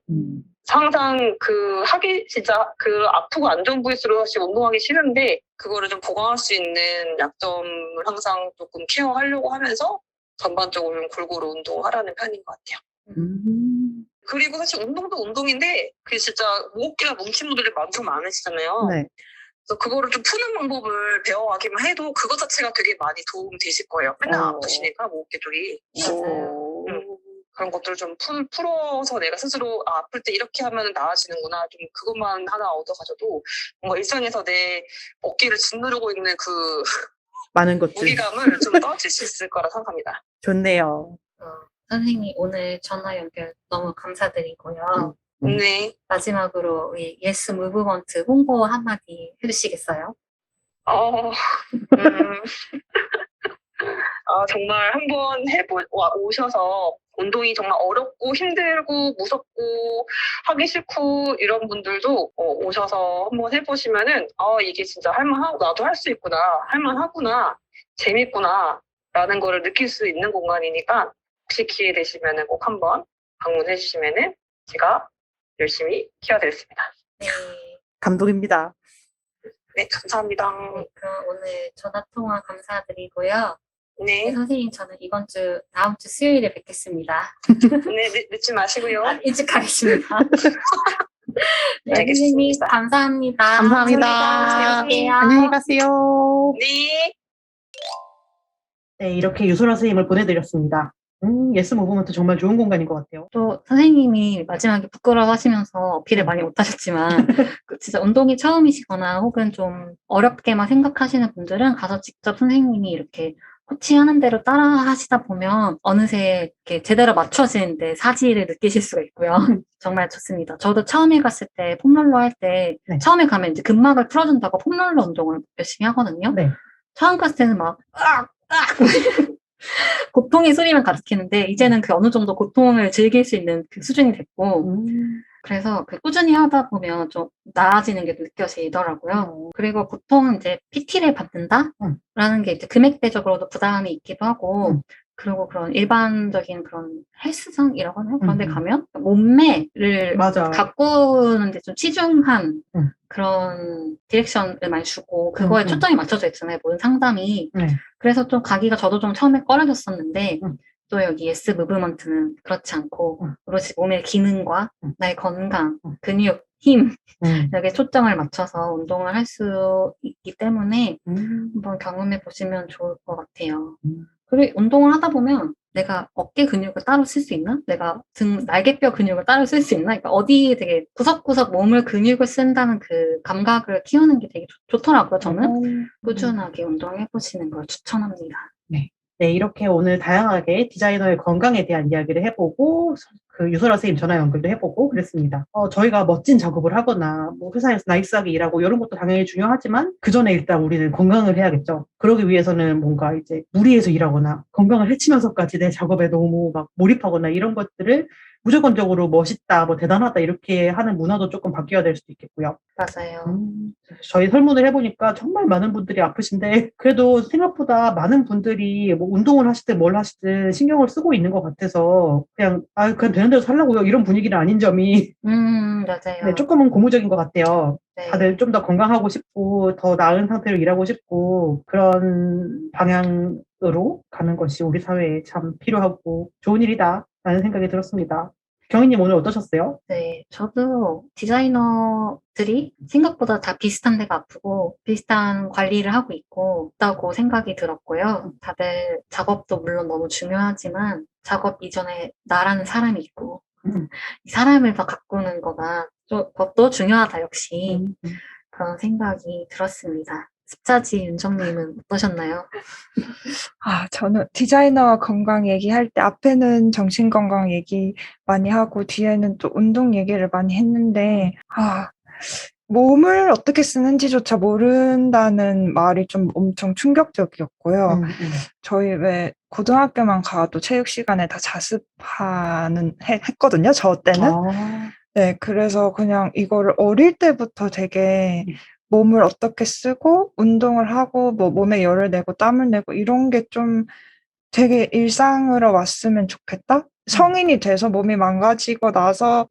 항상 진짜 아프고 안 좋은 부위수록 사실 운동하기 싫은데 그거를 좀 보강할 수 있는 약점을 항상 조금 케어하려고 하면서 전반적으로 좀 골고루 운동하라는 편인 것 같아요. 그리고 사실 운동도 운동인데 그게 진짜 목기가 뭉친 분들이 많고 많으시잖아요. 네. 그래서 그거를 좀 푸는 방법을 배워가기만 해도 그것 자체가 되게 많이 도움 되실 거예요. 맨날 아프시니까 목기 쪽이. 그런 것들을 좀 풀어서 내가 스스로 아플 때 이렇게 하면 나아지는구나. 좀 그것만 하나 얻어가져도 뭔가 일상에서 내 어깨를 짓누르고 있는 그 많은 것들. 무게감을 좀 떨칠 수 있을 거라 생각합니다. 좋네요. 선생님 오늘 전화 연결 너무 감사드리고요. 네. 마지막으로 우리 예스 무브먼트 홍보 한마디 해주시겠어요? 정말 한번 오셔서 운동이 정말 어렵고 힘들고 무섭고 하기 싫고 이런 분들도 오셔서 한번 해보시면은 이게 진짜 할만하고 나도 할 수 있구나 할만하구나 재밌구나 라는 거를 느낄 수 있는 공간이니까 혹시 기회 되시면은 꼭 한번 방문해 주시면은 제가 열심히 키워드리겠습니다. 네. 감동입니다. 네, 감사합니다. 네, 그럼 오늘 전화 통화 감사드리고요. 네, 네, 선생님 저는 다음 주 수요일에 뵙겠습니다. 네, 늦지 마시고요. 일찍 가겠습니다. 네, 알겠습니다. 선생님 감사합니다. 감사합니다. 안녕히 안녕히 가세요. 네. 네, 이렇게 유소라 선생님을 보내드렸습니다. 예스 무브먼트 정말 좋은 공간인 것 같아요. 또 선생님이 마지막에 부끄러워하시면서 어필을 많이 못하셨지만 진짜 운동이 처음이시거나 혹은 좀 어렵게만 생각하시는 분들은 가서 직접 선생님이 이렇게 코치하는 대로 따라 하시다 보면 어느새 이렇게 제대로 맞춰지는데 사지를 느끼실 수가 있고요. 정말 좋습니다. 저도 처음에 갔을 때 폼롤러 할 때 네. 처음에 가면 이제 근막을 풀어준다고 폼롤러 운동을 열심히 하거든요. 네. 처음 갔을 때는 막 고통의 소리만 가득했는데 이제는 그 어느 정도 고통을 즐길 수 있는 그 수준이 됐고 그래서 그 꾸준히 하다 보면 좀 나아지는 게 느껴지더라고요. 그리고 보통 이제 PT를 받는다라는 게 이제 금액대적으로도 부담이 있기도 하고 그리고 그런 일반적인 그런 헬스장이라고 하나요? 그런 데 가면 몸매를 맞아. 가꾸는데 좀 치중한 음. 그런 디렉션을 많이 주고 그거에 음. 초점이 맞춰져 있잖아요. 모든 상담이. 네. 그래서 좀 가기가 저도 좀 처음에 꺼려졌었는데 음. 또 여기 예스 무브먼트는 그렇지 않고 오로지 몸의 기능과 나의 건강, 근육, 힘 여기에 초점을 맞춰서 운동을 할 수 있기 때문에 한번 경험해 보시면 좋을 것 같아요. 그리고 운동을 하다 보면 내가 어깨 근육을 따로 쓸 수 있나? 내가 등 날개뼈 근육을 따로 쓸 수 있나? 그러니까 어디 되게 구석구석 몸을 근육을 쓴다는 그 감각을 키우는 게 되게 좋더라고요. 저는 꾸준하게 운동해 보시는 걸 추천합니다. 네, 이렇게 오늘 다양하게 디자이너의 건강에 대한 이야기를 해보고, 그 유소라 선생님 전화 연결도 해보고 그랬습니다. 저희가 멋진 작업을 하거나, 뭐 회사에서 나이스하게 일하고 이런 것도 당연히 중요하지만, 그 전에 일단 우리는 건강을 해야겠죠. 그러기 위해서는 뭔가 이제 무리해서 일하거나, 건강을 해치면서까지 내 작업에 너무 막 몰입하거나 이런 것들을 무조건적으로 멋있다, 뭐 대단하다 이렇게 하는 문화도 조금 바뀌어야 될 수도 있겠고요. 맞아요. 저희 설문을 해보니까 정말 많은 분들이 아프신데 그래도 생각보다 많은 분들이 뭐 운동을 하시든 뭘 하시든 신경을 쓰고 있는 것 같아서 그냥 그냥 되는 대로 살라고요 이런 분위기는 아닌 점이 맞아요. 네, 조금은 고무적인 것 같아요. 네. 다들 좀 더 건강하고 싶고 더 나은 상태로 일하고 싶고 그런 방향으로 가는 것이 우리 사회에 참 필요하고 좋은 일이다라는 생각이 들었습니다. 경희님 오늘 어떠셨어요? 네, 저도 디자이너들이 생각보다 다 비슷한 데가 아프고 비슷한 관리를 하고 있다고 생각이 들었고요. 다들 작업도 물론 너무 중요하지만 작업 이전에 나라는 사람이 있고 이 사람을 더 가꾸는 것도 중요하다 역시 그런 생각이 들었습니다. 습자지 윤정님은 어떠셨나요? 저는 디자이너와 건강 얘기할 때 앞에는 정신건강 얘기 많이 하고 뒤에는 또 운동 얘기를 많이 했는데, 몸을 어떻게 쓰는지조차 모른다는 말이 좀 엄청 충격적이었고요. 저희 왜 고등학교만 가도 체육 시간에 다 했거든요, 저 때는. 네, 그래서 그냥 이거를 어릴 때부터 되게 몸을 어떻게 쓰고 운동을 하고 뭐 몸에 열을 내고 땀을 내고 이런 게 좀 되게 일상으로 왔으면 좋겠다? 성인이 돼서 몸이 망가지고 나서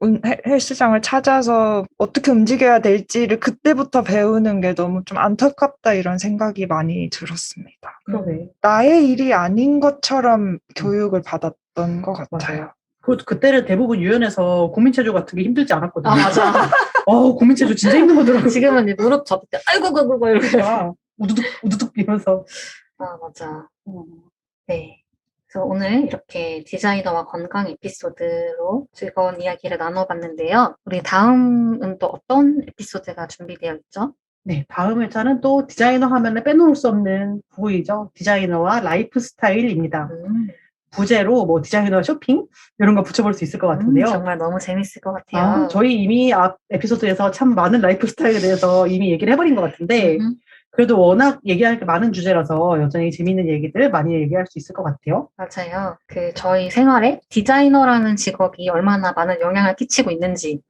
헬스장을 찾아서 어떻게 움직여야 될지를 그때부터 배우는 게 너무 좀 안타깝다 이런 생각이 많이 들었습니다. 그러게. 나의 일이 아닌 것처럼 교육을 받았던 것 같아요. 맞아요. 그때는 대부분 유연해서 국민체조 같은 게 힘들지 않았거든요. 맞아. 국민체조 진짜 힘든 거더라고요. 지금은 이제 무릎 접을 때 아이고 이렇게 우두둑 이러면서. 맞아. 네. 그래서 오늘 이렇게 디자이너와 건강 에피소드로 즐거운 이야기를 나눠봤는데요. 우리 다음은 또 어떤 에피소드가 준비되어 있죠? 네, 다음 회차는 또 디자이너 하면은 빼놓을 수 없는 부위죠. 디자이너와 라이프 스타일입니다. 부제로 뭐 디자이너 쇼핑 이런 거 붙여볼 수 있을 것 같은데요. 정말 너무 재밌을 것 같아요. 저희 이미 앞 에피소드에서 참 많은 라이프 스타일에 대해서 이미 얘기를 해버린 것 같은데 그래도 워낙 얘기할 게 많은 주제라서 여전히 재미있는 얘기들 많이 얘기할 수 있을 것 같아요. 맞아요. 저희 생활에 디자이너라는 직업이 얼마나 많은 영향을 끼치고 있는지,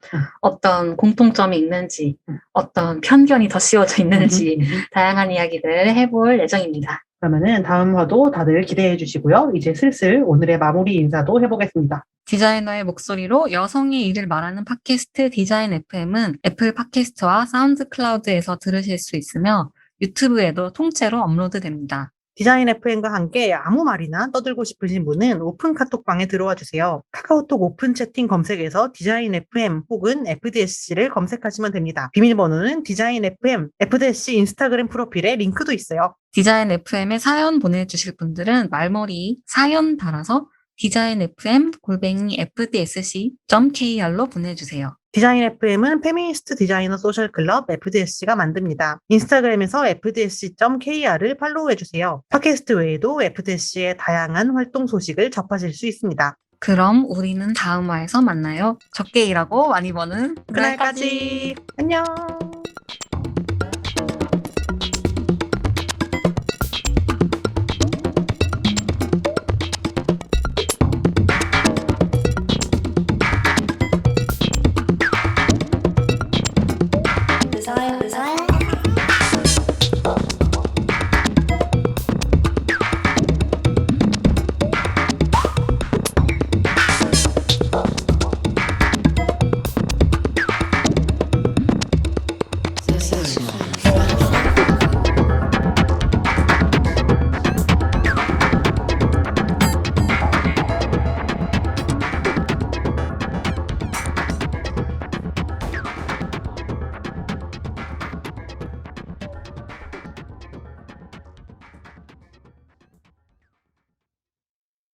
어떤 공통점이 있는지, 어떤 편견이 더 씌워져 있는지 다양한 이야기들 해볼 예정입니다. 그러면은 다음 화도 다들 기대해 주시고요. 이제 슬슬 오늘의 마무리 인사도 해보겠습니다. 디자이너의 목소리로 여성의 일을 말하는 팟캐스트 디자인 FM은 애플 팟캐스트와 사운드 클라우드에서 들으실 수 있으며 유튜브에도 통째로 업로드됩니다. 디자인 FM과 함께 아무 말이나 떠들고 싶으신 분은 오픈 카톡방에 들어와 주세요. 카카오톡 오픈 채팅 검색에서 디자인 FM 혹은 FDSC를 검색하시면 됩니다. 비밀번호는 디자인 FM, FDSC 인스타그램 프로필에 링크도 있어요. 디자인 FM에 사연 보내주실 분들은 말머리 사연 달아서 designfm@fdsc.kr로 보내주세요. 디자인 FM은 페미니스트 디자이너 소셜클럽 FDSC가 만듭니다. 인스타그램에서 fdsc.kr을 팔로우해주세요. 팟캐스트 외에도 FDSC의 다양한 활동 소식을 접하실 수 있습니다. 그럼 우리는 다음 화에서 만나요. 적게 일하고 많이 버는 그날까지 안녕.